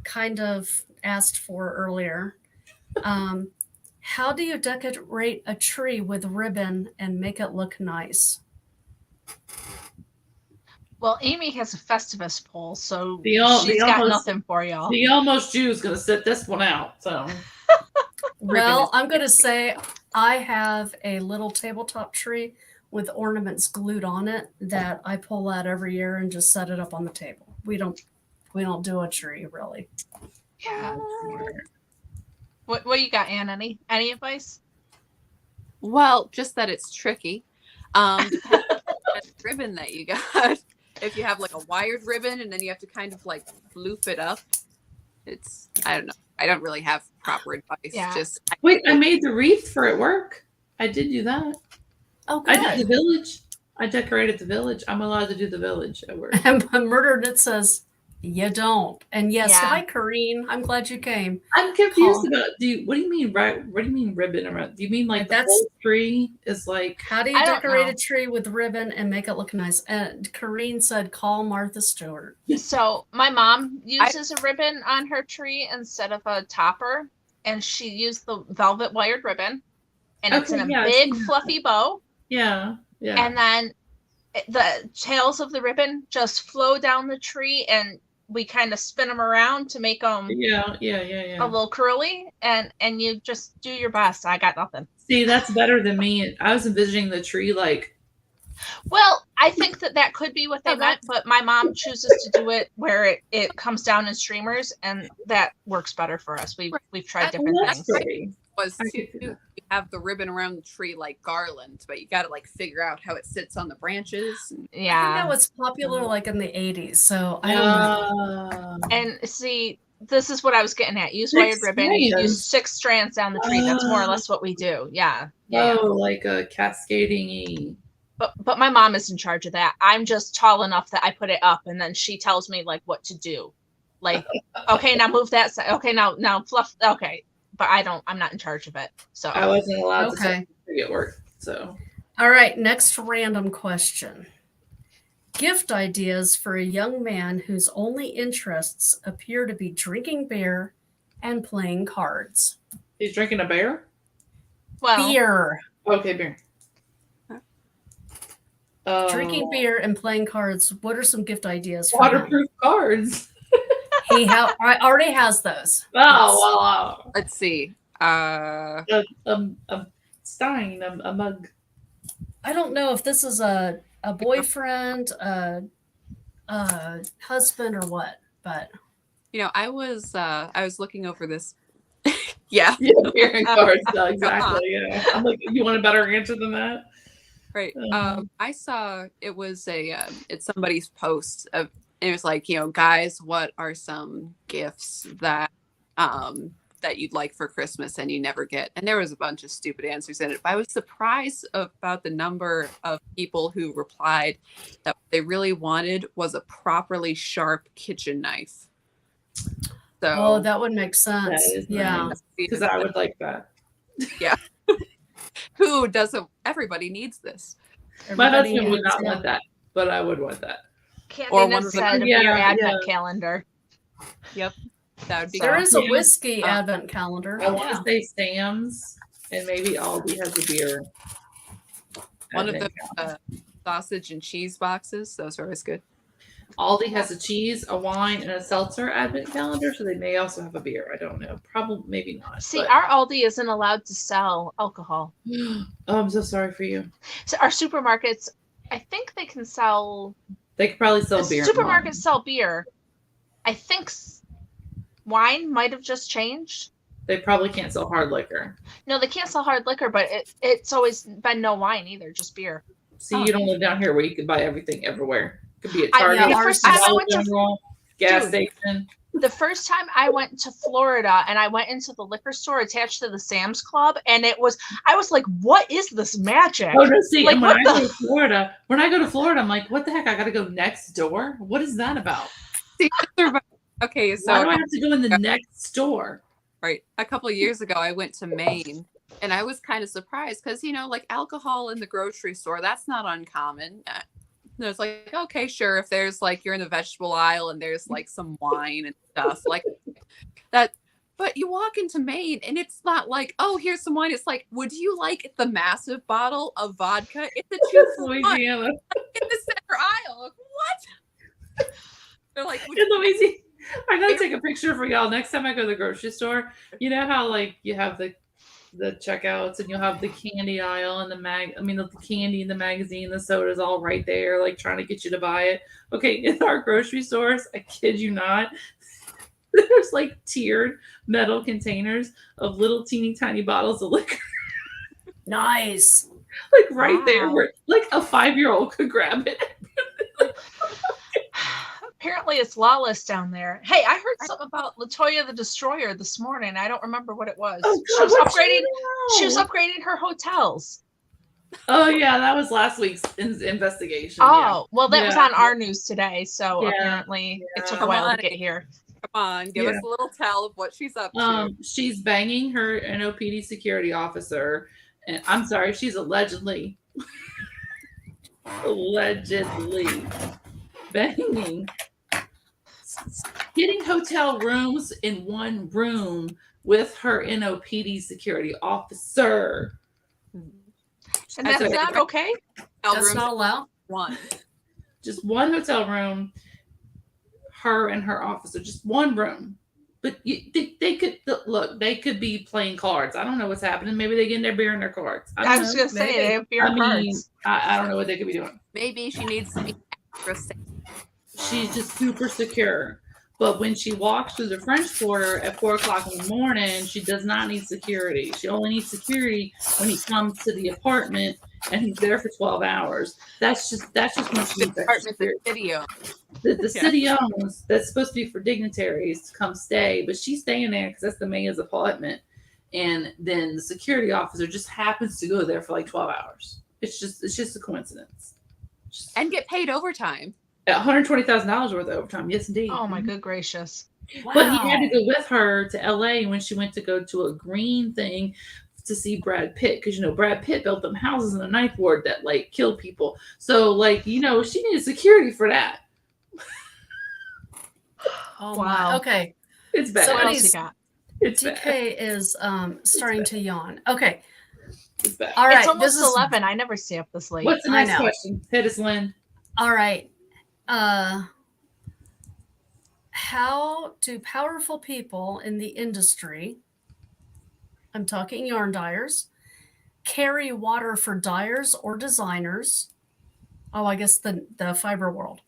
kind of asked for earlier. How do you decorate a tree with ribbon and make it look nice? Well, Amy has a Festivus pole, so she's got nothing for y'all. The almost Jew is going to sit this one out. So, well, I'm going to say I have a little tabletop tree with ornaments glued on it that I pull out every year and just set it up on the table. We don't do a tree really. Yeah. What do you got, Anne? Any advice? Well, just that it's tricky. Depending on the ribbon that you got. If you have like a wired ribbon and then you have to kind of like loop it up, I don't know. I don't really have proper advice. Yeah. I made the wreath for at work. I did do that. Oh, good. I did the village. I decorated the village. I'm allowed to do the village at work. And Murdered It says, you don't. And yes, hi, Corrine. I'm glad you came. I'm confused about. What do you mean? Right? What do you mean ribbon around? Do you mean like the whole tree is like? How do you decorate a tree with ribbon and make it look nice? And Corrine said, call Martha Stewart. So my mom uses a ribbon on her tree instead of a topper, and she used the velvet wired ribbon, and it's in a big fluffy bow. Yeah. Yeah. And then the tails of the ribbon just flow down the tree, and we kind of spin them around to make them a little curly, and you just do your best. I got nothing. See, that's better than me. I was envisioning the tree like. Well, I think that could be what they meant, but my mom chooses to do it where it comes down in streamers, and that works better for us. We've tried different things. You have the ribbon around the tree like garland, but you got to like figure out how it sits on the branches. Yeah, I think that was popular like in the 80s. So I don't know. And see, this is what I was getting at. Use wired ribbon. Use 6 strands down the tree. That's more or less what we do. Yeah. Like a cascading. But my mom is in charge of that. I'm just tall enough that I put it up, and then she tells me like what to do. Like, okay, now move that side. Okay, now fluff. Okay. But I'm not in charge of it. So I wasn't allowed to get work. So all right, next random question. Gift ideas for a young man whose only interests appear to be drinking beer and playing cards. He's drinking a beer? Well, beer. Okay, beer. Drinking beer and playing cards. What are some gift ideas for waterproof cards? He already has those. Oh, wow. Let's see. A stein, a mug. I don't know if this is a boyfriend, a husband, or what, but I was looking over this. Yeah, beer and cards. No, exactly. Yeah, I'm like, you want a better answer than that? Right. I saw it was it's somebody's post of. It was like, guys, what are some gifts that you'd like for Christmas and you never get? And there was a bunch of stupid answers in it. But I was surprised about the number of people who replied that what they really wanted was a properly sharp kitchen knife. So, that would make sense. Yeah. Because I would like that. Yeah. Who doesn't? Everybody needs this. My husband would not want that, but I would want that. Or one side of your advent calendar. Yep. That would be there is a whiskey advent calendar. I want to say Sam's, and maybe Aldi has a beer. One of the sausage and cheese boxes. Those are always good. Aldi has a cheese, a wine, and a seltzer advent calendar, so they may also have a beer. I don't know. Probably, maybe not. See, our Aldi isn't allowed to sell alcohol. Oh, I'm so sorry for you. So our supermarkets, I think they can sell. They could probably sell beer. Supermarkets sell beer. I think wine might have just changed. They probably can't sell hard liquor. No, they can't sell hard liquor, but it's always been no wine either, just beer. See, you don't live down here where you can buy everything everywhere. It could be a The Target, first time I Dollar went to General, gas Dude. station. The first time I went to Florida and I went into the liquor store attached to the Sam's Club, and I was like, what is this magic? Oh, no, see, Like, and what when I go to Florida, I'm like, what the heck? I got to go next door? What is that about? Okay, so Why do I have to go in the next store? right. A couple of years ago, I went to Maine, and I was kind of surprised because, like alcohol in the grocery store, that's not uncommon. It's like, okay, sure. If there's like, you're in the vegetable aisle and there's like some wine and stuff like that. But you walk into Maine and it's not like, oh, here's some wine. It's like, would you like the massive bottle of vodka? It's a 2-for-1 in the center aisle. Like, what? They're like, in Louisiana. I gotta take a picture for y'all next time I go to the grocery store. You know how like you have the checkouts and you'll have the candy aisle and the candy and the magazine, the soda's all right there, like trying to get you to buy it. Okay, in our grocery stores, I kid you not, there's like tiered metal containers of little teeny tiny bottles of liquor. Nice. Like right there where like a 5-year-old could grab it. Apparently it's lawless down there. Hey, I heard something about LaToya the Destroyer this morning. I don't remember what it was. Oh, she was God, She was upgrading her hotels. Oh yeah, that was last week's investigation. Oh, well, that was on our news today. So Yeah. apparently it took a Come while on. to get here. Come on, give us a little tell of what she's up to. She's banging her NOPD security officer, and I'm sorry, she's allegedly banging, getting hotel rooms in one room with her NOPD security officer. And that's not okay? That's not allowed? One. Just one hotel room, her and her officer, just one room. But they could look. They could be playing cards. I don't know what's happening. Maybe they get their beer and their cards. I was going to say they have beer and cards. I don't know what they could be doing. Maybe she needs to be extra safe. She's just super secure. But when she walks through the French Quarter at 4:00 in the morning, she does not need security. She only needs security when he comes to the apartment and he's there for 12 hours. That's just when she needs extra security. The city owns. The city owns, that's supposed to be for dignitaries to come stay, but she's staying there because that's the mayor's apartment. And then the security officer just happens to go there for like 12 hours. It's just a coincidence. And get paid overtime. $120,000 worth of overtime. Yes, indeed. Oh my good gracious. Wow. But he had to go with her to LA when she went to go to a green thing to see Brad Pitt, because Brad Pitt built them houses in the Ninth Ward that like killed people. So like she needed security for that. Oh Wow. my. Okay. It's bad. So what else you got? It's DK bad. is starting to yawn. Okay. It's bad. All right. It's almost this is 11. I never stay up this late. What's the I next know. question? Hit us, Lynn. all right. How do powerful people in the industry, I'm talking yarn dyers, carry water for dyers or designers? Oh, I guess the fiber world.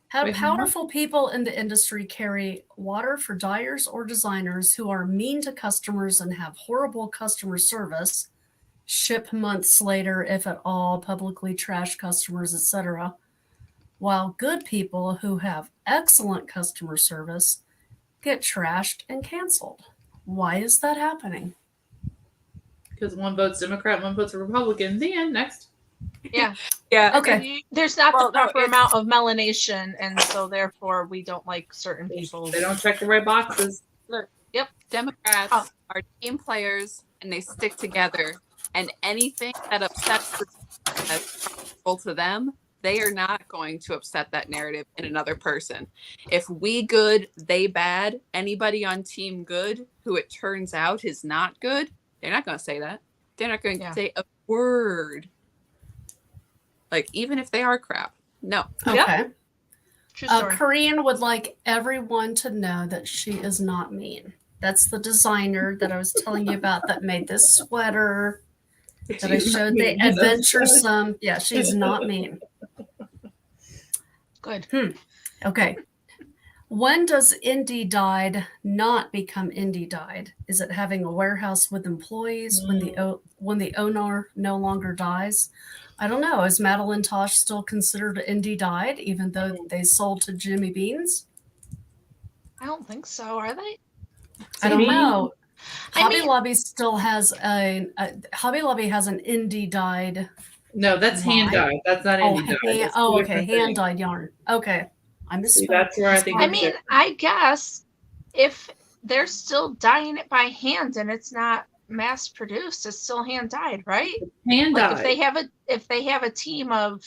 How do Wait, powerful people in the industry carry water for dyers or designers who are mean to customers and have horrible customer service, ship months later, if at all, publicly trash customers, etc., while good people who have excellent customer service get trashed and canceled? Why is that happening? Because one vote's Democrat, one vote's Republican. The end. Next. Yeah. Yeah. Okay. There's not Well, the no, proper it's- amount of melanation, and so therefore we don't like certain people. They don't check the right boxes. Democrats Oh. are team players and they stick together. And anything that upsets that's harmful to them, they are not going to upset that narrative in another person. If we good, they bad, anybody on team good who it turns out is not good, they're not going to say that. They're not going to say a word. Like, even if they are crap. No. Okay. True story. Korean would like everyone to know that she is not mean. That's the designer that I was telling you about that made this sweater that I showed the adventuresome. Yeah, she's not mean. Good. Okay. When does indie dyed not become indie dyed? Is it having a warehouse with employees when the owner no longer dies? I don't know. Is Madeline Tosh still considered indie dyed even though they sold to Jimmy Beans? I don't think so. Are they? I don't know. I Hobby mean- Lobby still has Hobby Lobby has an indie dyed. No, that's hand dyed. That's not indie dyed. Okay, hand dyed yarn. Okay, I misspoke. See, that's where I think. I mean, I guess if they're still dyeing it by hand and it's not mass produced, it's still hand dyed, right? Hand Like dyed. if they have a team of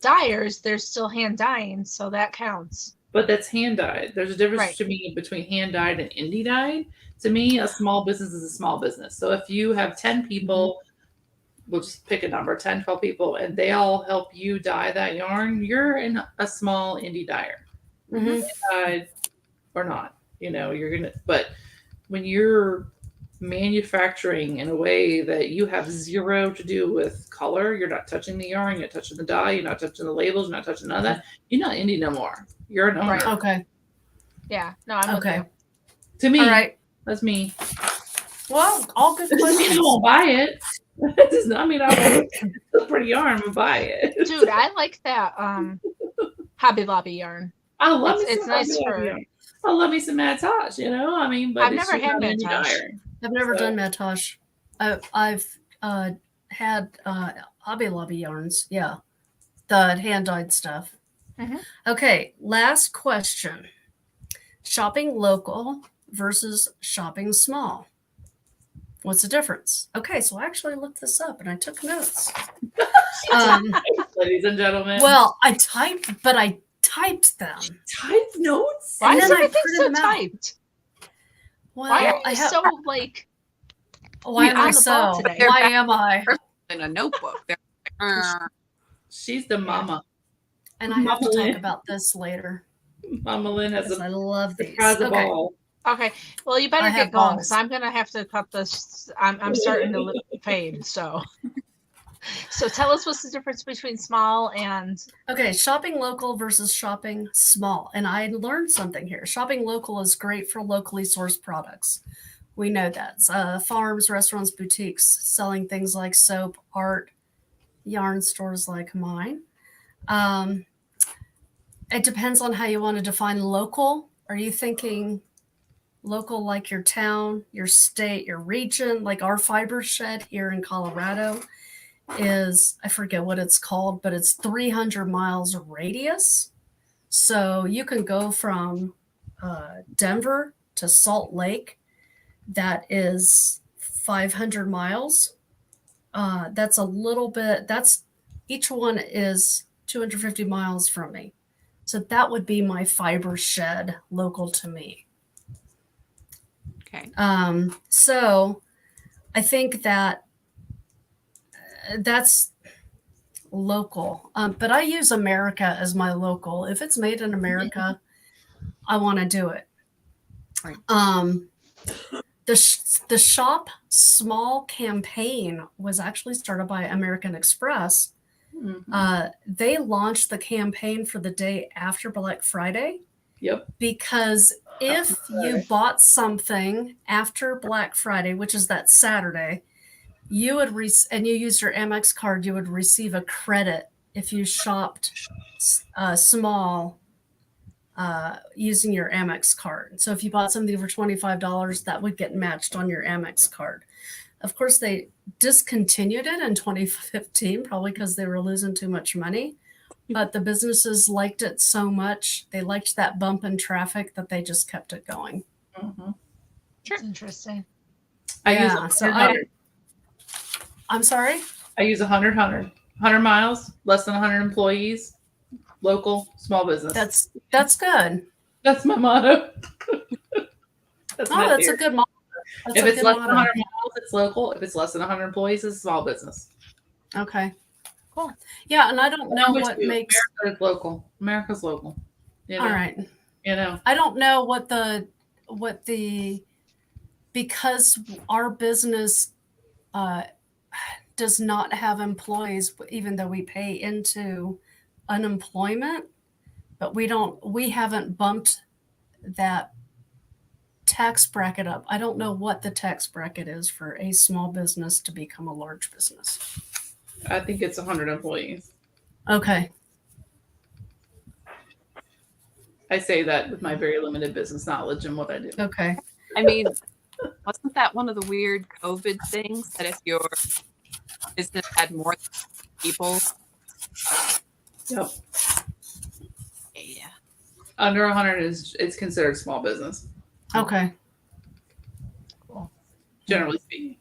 dyers, they're still hand dyeing, so that counts. But that's hand dyed. There's a difference Right. to me between hand dyed and indie dyed. To me, a small business is a small business. So if you have 10 people, we'll just pick a number, 10, 12 people, and they all help you dye that yarn, you're in a small indie dyer. Mhm. Dyed or not, you're gonna, but when you're manufacturing in a way that you have zero to do with color, you're not touching the yarn, you're not touching the dye, you're not touching the labels, you're not touching none of that, you're not indie no more. You're an owner. Right. Okay. Yeah. No, I'm Okay. with To me, All right. that's me. Well, all good It doesn't mean I questions. won't buy it. It does not mean I won't. It's a pretty yarn, but buy it. you. Dude, I like that Hobby Lobby yarn. I love It's nice for. I love me some Mad Tosh, I mean, but I've it's never just had not Mad indie Tosh. dyer. I've never So- done Matosh. I've had Hobby Lobby yarns. Yeah, the hand dyed stuff. Mhm. Okay, last question: shopping local versus shopping small. What's the difference? Okay, so I actually looked this up and I took notes. Ladies and gentlemen. Well, I typed them. Type notes. Why And is then I everything printed so them out. typed? Well, Why are I you have. so like Why am on I the ball so? today? Why am I? In a notebook. They're like, She's the mama. And I have to Mama talk Lynne. about this later Mama Lynn has because I a love these. surprise of Okay. all. Okay, well you better I have get going balls. because I'm gonna have to cut this. I'm starting to fade. So tell us what's the difference between small and Okay, shopping local versus shopping small. And I learned something here. Shopping local is great for locally sourced products. We know that. Farms, restaurants, boutiques selling things like soap, art, yarn stores like mine. It depends on how you want to define local. Are you thinking local like your town, your state, your region? Like our fiber shed here in Colorado is, I forget what it's called, but it's 300 miles radius. So you can go from Denver to Salt Lake. That is 500 miles. That's a little bit, each one is 250 miles from me. So that would be my fiber shed local to me. okay. So I think that that's local. But I use America as my local. If it's made in America, I want to do it. Right. The Shop Small campaign was actually started by American Express. Mhm. They launched the campaign for the day after Black Friday Yep. because if you bought something after Black Friday, which is that Saturday, you would and you used your Amex card, you would receive a credit if you shopped small using your Amex card. So if you bought something for $25, that would get matched on your Amex card. Of course, they discontinued it in 2015, probably because they were losing too much money. But the businesses liked it so much, they liked that bump in traffic that they just kept it going. Mhm. That's interesting. I use Yeah, 100, so 100. I'm sorry? I use 100 miles, less than 100 employees, local, small business. That's good. That's my motto. That's Oh, my that's theory. a good model. That's If a it's good less than motto. 100 miles, it's local. If it's less than 100 employees, it's a small business. Okay. Cool. Yeah, and I don't know I'm with what you. makes. America is local. America's local. All right. I don't know what the because our business does not have employees, even though we pay into unemployment, but we haven't bumped that tax bracket up. I don't know what the tax bracket is for a small business to become a large business. I think it's 100 employees. Okay. I say that with my very limited business knowledge and what I do. Okay. I mean, wasn't that one of the weird COVID things that if your business had more people? Yep. Yeah. Under 100 it's considered small business, Okay. Cool. generally speaking.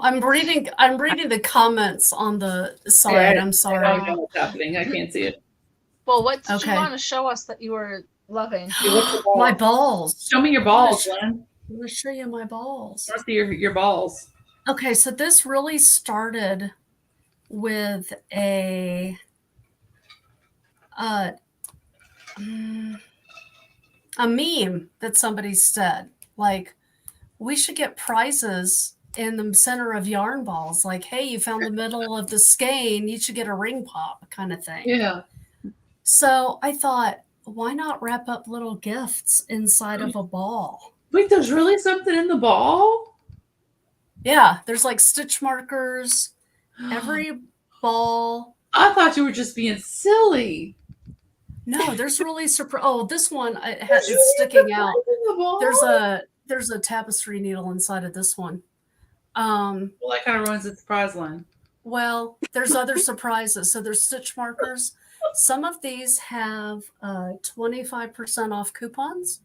I'm reading the comments on the side. I'm I sorry. don't know what's happening. I can't see it. Well, what did Okay. you want to show us that you were loving? Hey, what's your My balls? balls. Show me your balls, Lynne. I'm going to show you my balls. I want to see your balls. Okay, so this really started with a meme that somebody said, like, we should get prizes in the center of yarn balls. Like, hey, you found the middle of the skein, you should get a ring pop kind of thing. Yeah. So I thought, why not wrap up little gifts inside of a ball? Wait, there's really something in the ball? Yeah, there's like stitch markers, every ball. I thought you were just being silly. No, there's really this one it's sticking out. There's a tapestry needle inside of this one. Well, that kind of ruins the surprise line. Well, there's other surprises. So there's stitch markers. Some of these have 25% off coupons.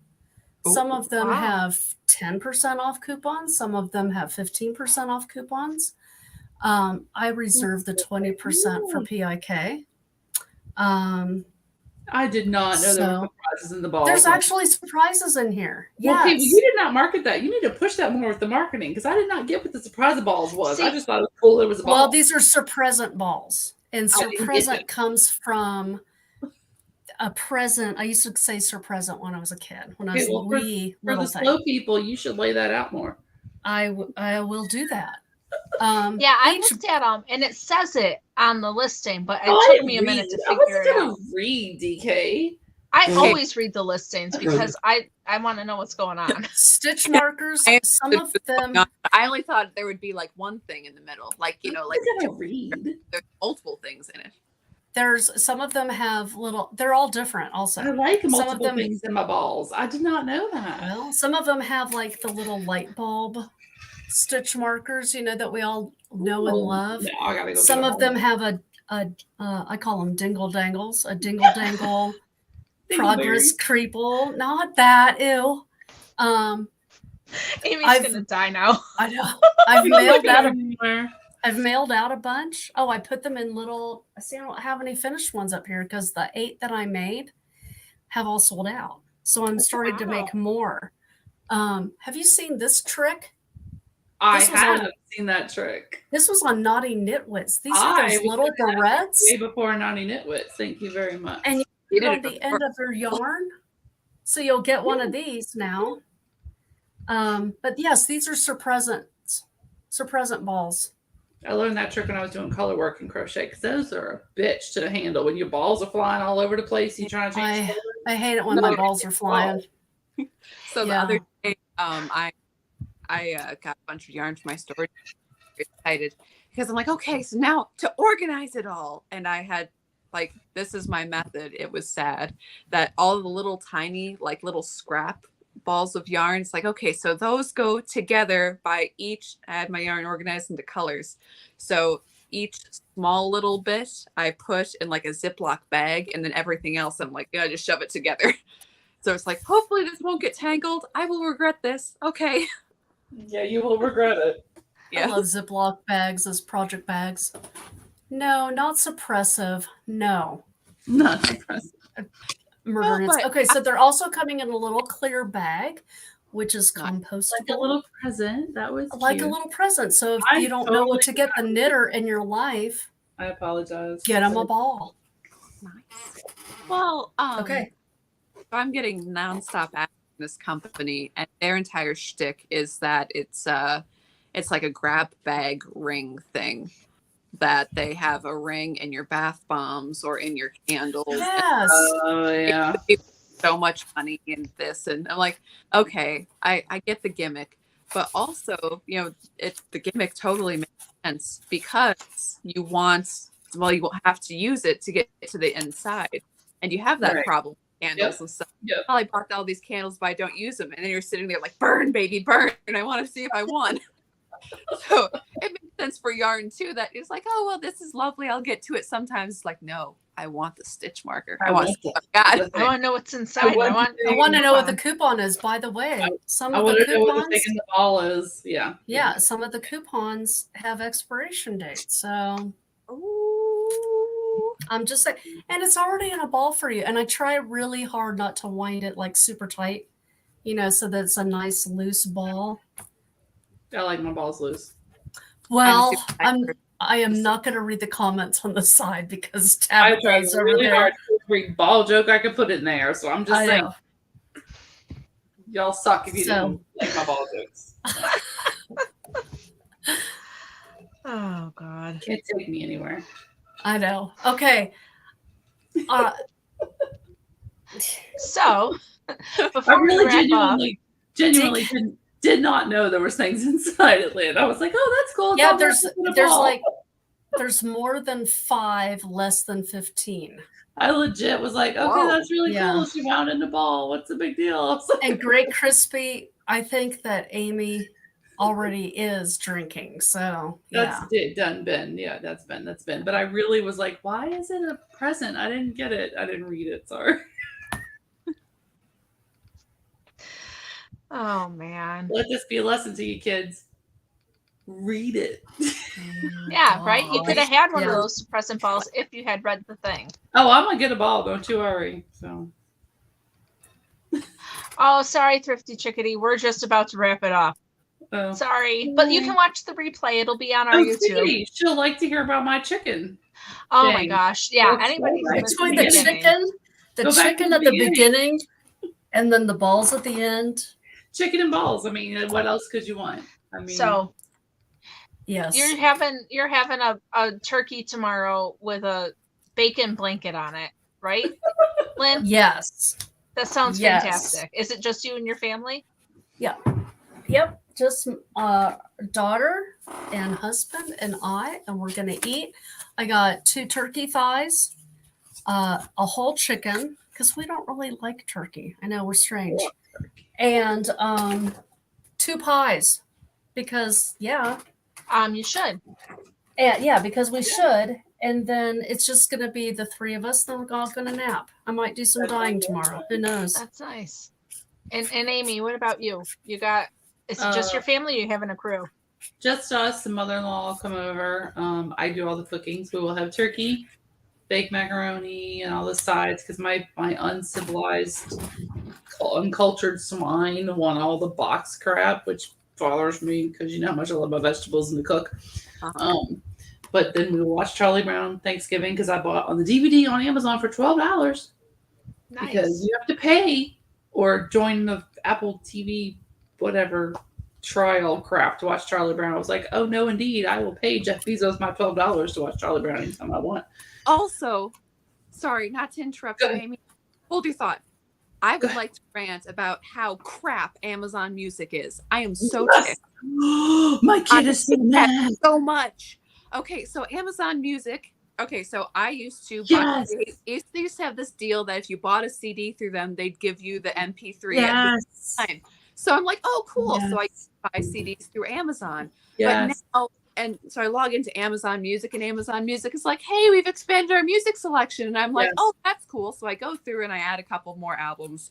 Some of them have 10% off coupons. Some of them have 15% off coupons. I reserve the 20% for PIK. I did not know there were surprises in the ball. There's actually surprises in here. Well, Yes. okay, well, you did not market that. You need to push that more with the marketing because I did not get what the surprise balls was. See, I just thought it was cool. It was a ball. Well, these are surpresent balls, and surpresent comes from a present. I used to say surpresent when I was a kid. When I was for the slow people, you should lay that out more. I will do that. Yeah, I looked at them, and it says it on the listing, but it took me a minute to figure it out. I wasn't gonna read, DK. I always read the listings because I want to know what's going on. Stitch markers, some of them. I only thought there would be like one thing in the middle, like like read. There's multiple things in it. There's some of them have little. They're all different. Also, I like multiple things in my balls. I did not know that. Well, some of them have like the little light bulb stitch markers, that we all know and love. No, I gotta go. Some of them have a I call them dingle dangles, a dingle dangle progress creeple. Not that, ew. Amy's gonna die now. I know. I've mailed out a bunch. Oh, I put them in little. See, I don't have any finished ones up here because the 8 that I made have all sold out. So I'm starting to make more. Have you seen this trick? I haven't seen that trick. This was on Naughty Nitwits. These are those little barrettes. Way before Naughty Nitwits. Thank you very much. And you put on the end of your yarn. So you'll get one of these now. But yes, these are surpresent balls. I learned that trick when I was doing color work and crochet because those are a bitch to handle. When your balls are flying all over the place, you trying to change color. I hate it when my balls are flying. So the other day, I got a bunch of yarn for my storage. Excited because I'm like, okay, so now to organize it all, and I had this is my method. It was sad that all the little tiny little scrap balls of yarn. It's like, okay, so those go together by each. I had my yarn organized into colors, so each small little bit I put in like a Ziploc bag, and then everything else I'm like, yeah, just shove it together. So it's like, hopefully this won't get tangled. I will regret this. Okay. Yeah, you will regret it. Yeah. I love Ziploc bags as project bags. No, not suppressive. No. Not suppressive. Okay, so they're also coming in a little clear bag, which is compostable. Like a little present. That was like cute. A little present. So if you don't know what to get the knitter in your life, I apologize. Get them a ball. Nice. Well, okay. So I'm getting nonstop action from this company, and their entire shtick is that it's like a grab bag ring thing. that they have a ring in your bath bombs or in your candles. Yes. Oh yeah. So much money in this, and I'm like, okay, I get the gimmick, but also, the gimmick totally makes sense because you will have to use it to get to the inside, and you have that Right. problem with candles and stuff. Yep. Well, I bought all these candles, but I don't use them, and then you're sitting there like, burn, baby, burn, and I want to see if I won. So it makes sense for yarn too. That it's like, oh well, this is lovely. I'll get to it sometimes. It's like, no, I want the stitch marker. I want I want to know what's inside. I want to know what the coupon is. By the way, some of the know what the coupons. thing in the ball is. Yeah. Yeah, some of the coupons have expiration dates. So Ooh. I'm just saying, and it's already in a ball for you. And I try really hard not to wind it like super tight, so that it's a nice loose ball. I like my balls loose. Well, I am not going to read the comments on the side because Tabitha's over really there. hard to read ball joke. I could put it in there, so I'm just saying. Know. Y'all suck if you don't like my ball jokes. Oh God, Can't take me anywhere. I know. Okay. So I really genuinely did not know there was things inside it, Lynne. I was like, oh, that's cool. Yeah, there's more than 5, less than 15. I legit was like, okay, that's really cool. She wound in the ball. What's the big deal? And Great Crispy, I think that Amy already is drinking. So that's been. Yeah, that's been. But I really was like, why is it a present? I didn't get it. I didn't read it. Sorry. Oh man. Let this be a lesson to you kids. Read it. Yeah, right? You could have had one of those present balls if you had read the thing. Oh, I'm gonna get a ball, don't you worry. So oh, sorry, Thrifty Chickadee. We're just about to wrap it up. Oh. Sorry. But you can watch the replay. It'll be on our YouTube. Chickadee. She'll like to hear about my chicken. Oh my gosh. Yeah. Anybody between the chicken at the beginning and then the balls at the end. Chicken and balls. I mean, what else could you want? I mean, so yes, you're having a turkey tomorrow with a bacon blanket on it, right, Lynne? Yes, that sounds fantastic. Is it just you and your family? Yeah. Yep, just daughter and husband and we're gonna eat. I got 2 turkey thighs, a whole chicken because we don't really like turkey. I know we're strange. And 2 pies because you should. And because we should. And then it's just gonna be the 3 of us. Then we're all gonna nap. I might do some dyeing tomorrow. Who knows? That's nice. And Amy, what about you? Is it just your family? Or you having a crew? Just us. The mother-in-law will come over. I do all the cooking. So we will have turkey, baked macaroni, and all the sides because my uncivilized, uncultured swine want all the box crap, which bothers me because you know how much I love my vegetables and to cook. But then we'll watch Charlie Brown Thanksgiving because I bought on the DVD on Amazon for $12. Nice. Because you have to pay or join the Apple TV whatever trial crap to watch Charlie Brown. I was like, oh no, indeed, I will pay Jeff Bezos my $12 to watch Charlie Brown anytime I want. Also, sorry, not to interrupt you, Amy. Hold your thought. I would like to rant about how crap Amazon Music is. I am so ticked. My kid is so mad. So much. Okay, so Amazon Music. Okay, so I used to they used to have this deal that if you bought a CD through them, they'd give you the MP3 at the time. So I'm like, oh, cool. So I buy CDs through Amazon. But now, and so I log into Amazon Music, and Amazon Music is like, hey, we've expanded our music selection. And I'm like, oh, that's cool. So I go through and I add a couple more albums.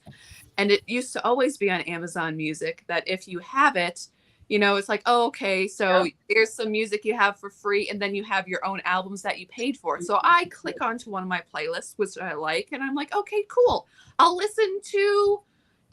And it used to always be on Amazon Music that if you have it, it's like, oh, okay, so here's some music you have for free, and then you have your own albums that you paid for. So I click onto one of my playlists, which I like, and I'm like, okay, cool. I'll listen to,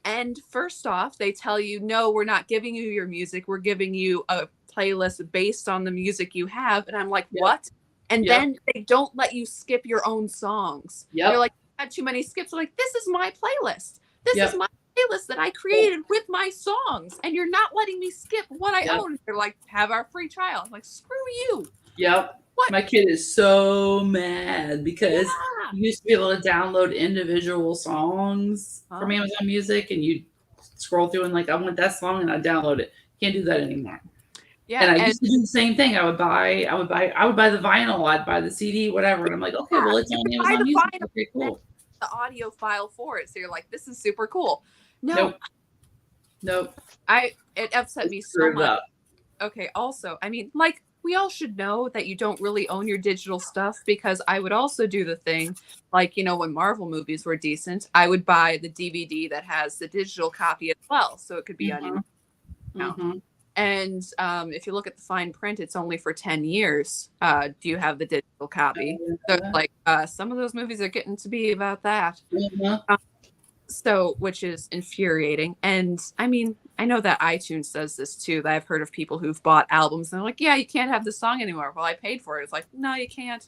and first off, they tell you, no, we're not giving you your music. We're giving you a playlist based on the music you have. And I'm like, what? And then they don't let you skip your own songs. They're like, you had too many skips. I'm like, this is my playlist. This is my playlist that I created with my songs, and you're not letting me skip what I own. They're like, have our free trial. I'm like, screw you. Yep. What? My kid is so mad because Yeah. you used to be able to download individual songs from Oh. Amazon Music, and you scroll through and like, I want that song, and I download it. Can't do that anymore. Yeah, And I used to do the same thing. I would buy the vinyl, I'd buy the CD, whatever. And I'm like, okay, well, it's on buy Amazon the Music. vinyl. Okay, cool. the audio file for it. So you're like, this is super cool. Nope. It upset me so Screwed much. up. Okay, also, I mean, like, we all should know that you don't really own your digital stuff, because I would also do the thing, like, when Marvel movies were decent, I would buy the DVD that has the digital copy as well, so it could be on your account. Mhm. And if you look at the fine print, it's only for 10 years. Do you have the digital copy? So, like, some of those movies are getting to be about that. Mhm. So, which is infuriating. And I mean, I know that iTunes says this too, that I've heard of people who've bought albums and they're like, yeah, you can't have this song anymore. Well, I paid for it. It's like, no, you can't.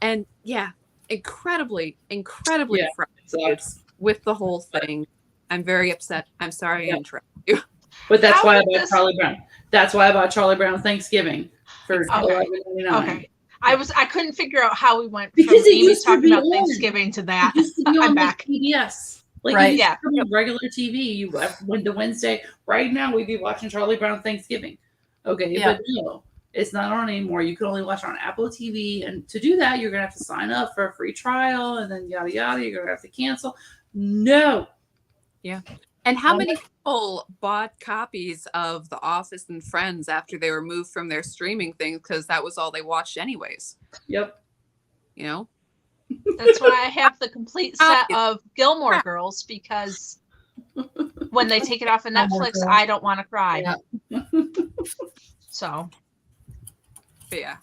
And yeah, incredibly frustrated with the whole thing. I'm very upset. I'm sorry I interrupted you. But that's How why I would bought this- Charlie Brown. That's why I bought Charlie Brown Thanksgiving for $11.99. Okay. I couldn't figure out how we went Because from it Amy used to talking be about on. Thanksgiving to that. It used to be I'm on back. like PBS. Like, Right. it used Yeah. to be on regular TV. You went to Wednesday. Right now, we'd be watching Charlie Brown Thanksgiving. Okay, Yeah. but no, it's not on anymore. You can only watch it on Apple TV. And to do that, you're going to have to sign up for a free trial and then yada, yada. You're going to have to cancel. No. Yeah. And how many people bought copies of The Office and Friends after they were moved from their streaming thing because that was all they watched anyways? Yep. That's why I have the complete set of Gilmore Girls, because when they take it off of Gilmore Netflix, Girls. I don't want to cry. Yeah. So But yeah,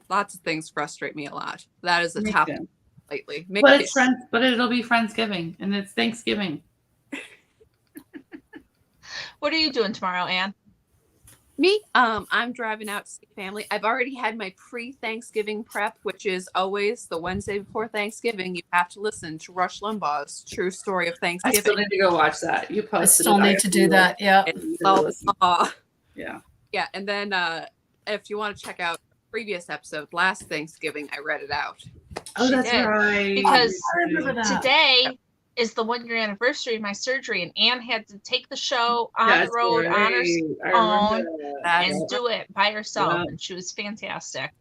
lots of things frustrate me a lot. That is a Me topic too. lately. But it's but it'll be Friendsgiving and it's Thanksgiving. what are you doing tomorrow, Anne? Me, I'm driving out to see family. I've already had my pre-Thanksgiving prep, which is always the Wednesday before Thanksgiving. You have to listen to Rush Limbaugh's True Story of I Thanksgiving. still need to go watch that. You posted I still it. need to do that. Yeah. Yeah. Yeah, and then if you want to check out the previous episode, last Thanksgiving, I read it out. Oh, She that's did. right. Because I remember that. today is the 1 year anniversary of my surgery, and Anne had to take the show on That's the road on her right. I own remember that. and do it by herself, Yeah. and she was fantastic.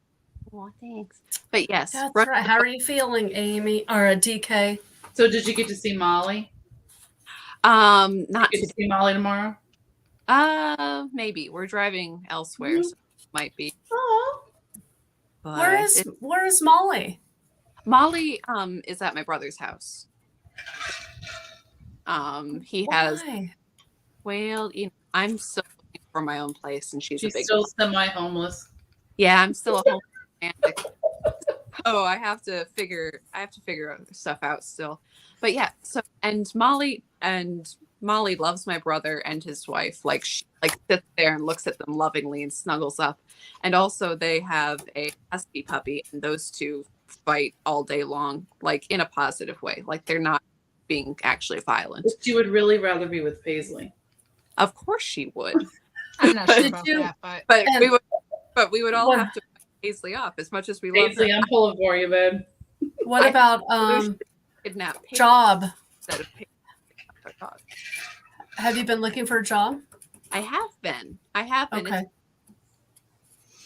Oh, thanks. But yes, That's right. How are you feeling, Amy or DK? So did you get to see Molly? not You get today. to see Molly tomorrow? Maybe we're driving elsewhere, so it might be. Oh. But Where is Molly? Molly is at my brother's house. He has Why? well, I'm still looking for my own place, and she's She's a big still semi-homeless. yeah. I'm still a home romantic. Oh, I have to figure stuff out still. But yeah, so and Molly loves my brother and his wife. Like she sits there and looks at them lovingly and snuggles up. And also they have a husky puppy, and those two fight all day long, like in a positive way. Like they're not being actually violent. But she would really rather be with Paisley. Of course she would. I'm not sure Did about you- that, but But we would all What- have to cut Paisley off as much as we love Paisley, her. I'm pulling for you, babe. What about Kidnap Paisley job? instead of Paisley. Our dog. Have you been looking for a job? I have been. Okay.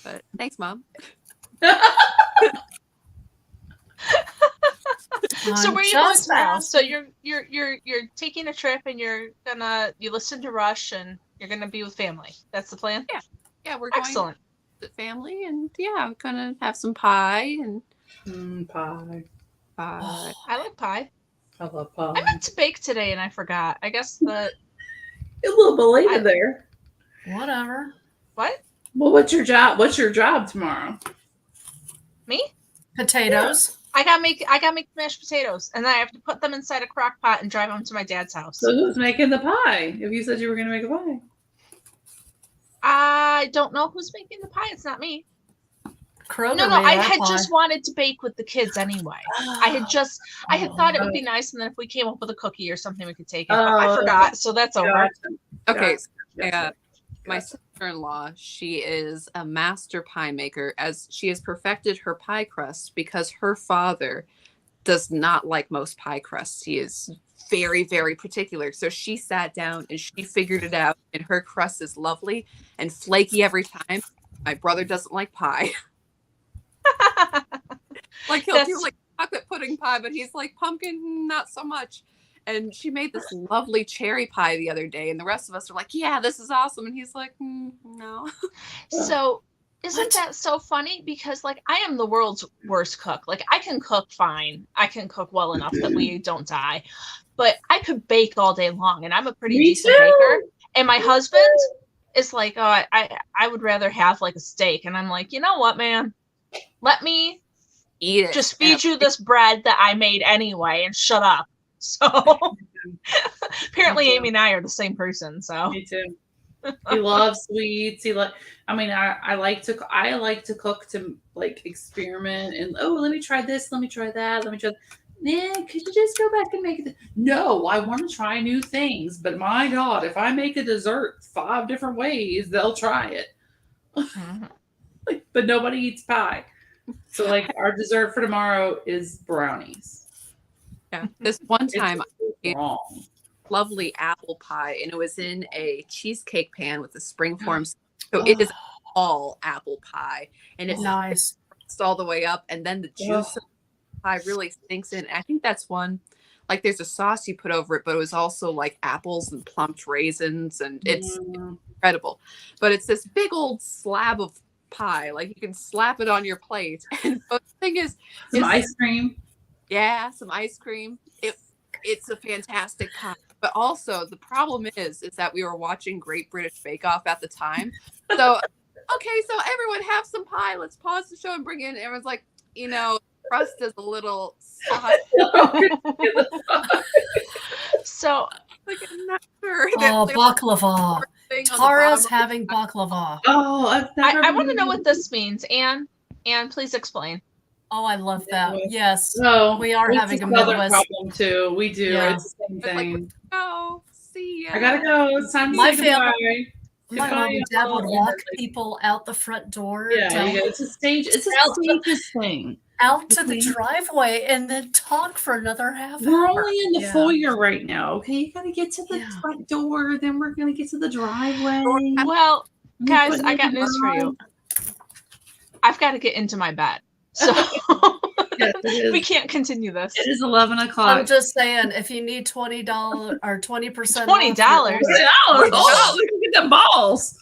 But thanks, Mom. so I'm where are you going just tomorrow? So asking. you're taking a trip, and you listen to Rush, and you're gonna be with family. That's the plan. Yeah, we're going Excellent. to family, and yeah, I'm gonna have some pie and Pie. pie. I like pie. I love pie. I meant to bake today, and I forgot. I guess You're a little belated there. Whatever. what? Well, what's your job? What's your job tomorrow? Me? Potatoes. I gotta make mashed potatoes, and then I have to put them inside a crock pot and drive them to my dad's house. So who's making the pie? If you said you were going to make a pie. I don't know who's making the pie. It's not me. Kroger No, made I that had pie. just wanted to bake with the kids anyway. I had thought it would be nice, and then if we came up with a cookie or something, we could take it. But I Oh. forgot, so that's over. Gotcha. Okay, Gotcha. My sister-in-law, she is a master pie maker, as she has perfected her pie crust because her father does not like most pie crusts. He is very, very particular. So she sat down and she figured it out, and her crust is lovely and flaky every time. My brother doesn't like pie. Like he'll do like chocolate pudding pie, but he's like pumpkin, not so much. And she made this lovely cherry pie the other day, and the rest of us are like, yeah, this is awesome. And he's like, no. So isn't that so funny? Because like I am the world's worst cook. Like I can cook fine. I can cook well enough that we don't die. But I could bake all day long, and I'm a pretty decent baker. And my husband is like, oh, I would rather have like a steak. And I'm like, you know what, man? Let me Eat it. just feed you this bread that I made anyway and shut up. So apparently Amy and I are the same person. So me too. He loves sweets. I like to cook to like experiment and let me try this, let me try that, let me try. Could you just go back and make it? No, I want to try new things. But my God, if I make a dessert 5 different ways, they'll try it. But nobody eats pie. So like our dessert for tomorrow is brownies. Yeah. This one time I made wrong. Lovely apple pie, and it was in a cheesecake pan with a springform. So it is all apple pie, and it's nice all the way up, and then the juice of the pie really sinks in. I think that's one. Like there's a sauce you put over it, but it was also like apples and plumped raisins, and it's incredible. But it's this big old slab of pie, like you can slap it on your plate. And the thing is, some ice cream. Yeah, some ice cream. It's a fantastic pie. But also the problem is that we were watching Great British Bake Off at the time. So okay, so everyone have some pie. Let's pause the show and bring in. Everyone's like, crust is a little soft. So like I'm not sure. Baklava. Tara's having baklava. Oh, I want to know what this means. Anne, please explain. Oh, I love that. Yes. Oh, we are having a Midwest problem too. We do. Yeah. It's the same thing. Like, oh, see ya. I gotta go. It's time to my say family. My mom and dad would walk people out the front door. Yeah, it's a stage. It's a stages thing. Out to the driveway and then talk for another half hour. We're only in the foyer right now. Okay, you gotta get to the front door. Then we're gonna get to the driveway. Well, guys, I got news for you. I've got to get into my bed. So yes, we can't continue this. It is 11 o'clock. I'm just saying, if you need $20 or 20%, $20. Oh, we can get them balls.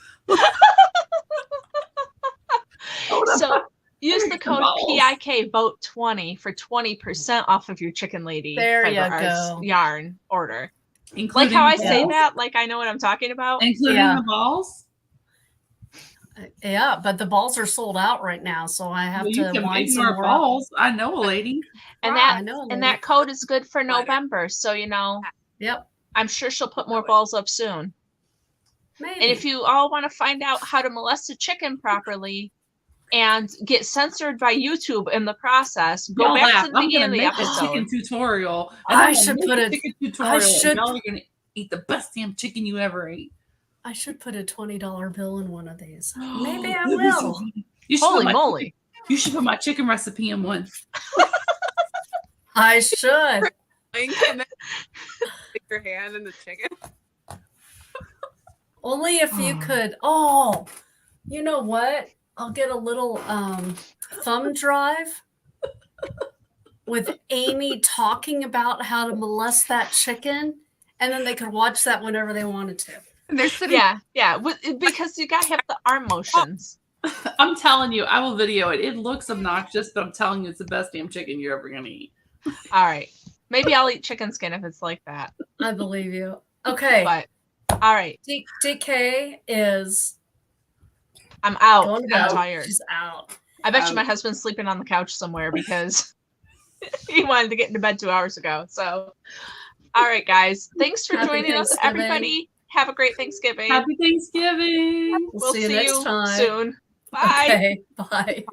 So use the code PIK vote 20 for 20% off of your Chicken Lady there you go yarn order. Including like how I say that, like I know what I'm talking about. Including the balls. Yeah, but the balls are sold out right now, so I have to make some more balls. I know a lady, and that code is good for November. So yep, I'm sure she'll put more balls up soon. Maybe. And if you all want to find out how to molest a chicken properly and get censored by YouTube in the process, go back to the beginning of the episode. Chicken tutorial. I should put a tutorial. Y'all are gonna eat the best damn chicken you ever ate. I should put a $20 bill in one of these. Maybe I will. Holy moly. You should put my chicken recipe in one. I should. Stick your hand in the chicken. Only if you could. Oh, you know what? I'll get a little thumb drive with Amy talking about how to molest that chicken, and then they could watch that whenever they wanted to. Yeah, because you got to have the arm motions. I'm telling you, I will video it. It looks obnoxious, but I'm telling you, it's the best damn chicken you're ever going to eat. All right. Maybe I'll eat chicken skin if it's like that. I believe you. Okay. But, all right. DK is... I'm out. I'm tired. She's out. I bet you my husband's sleeping on the couch somewhere because he wanted to get into bed 2 hours ago. So, all right, guys. Thanks for joining us, everybody. Have a great Thanksgiving. Happy Thanksgiving. We'll see you next time soon. Bye. Okay, bye.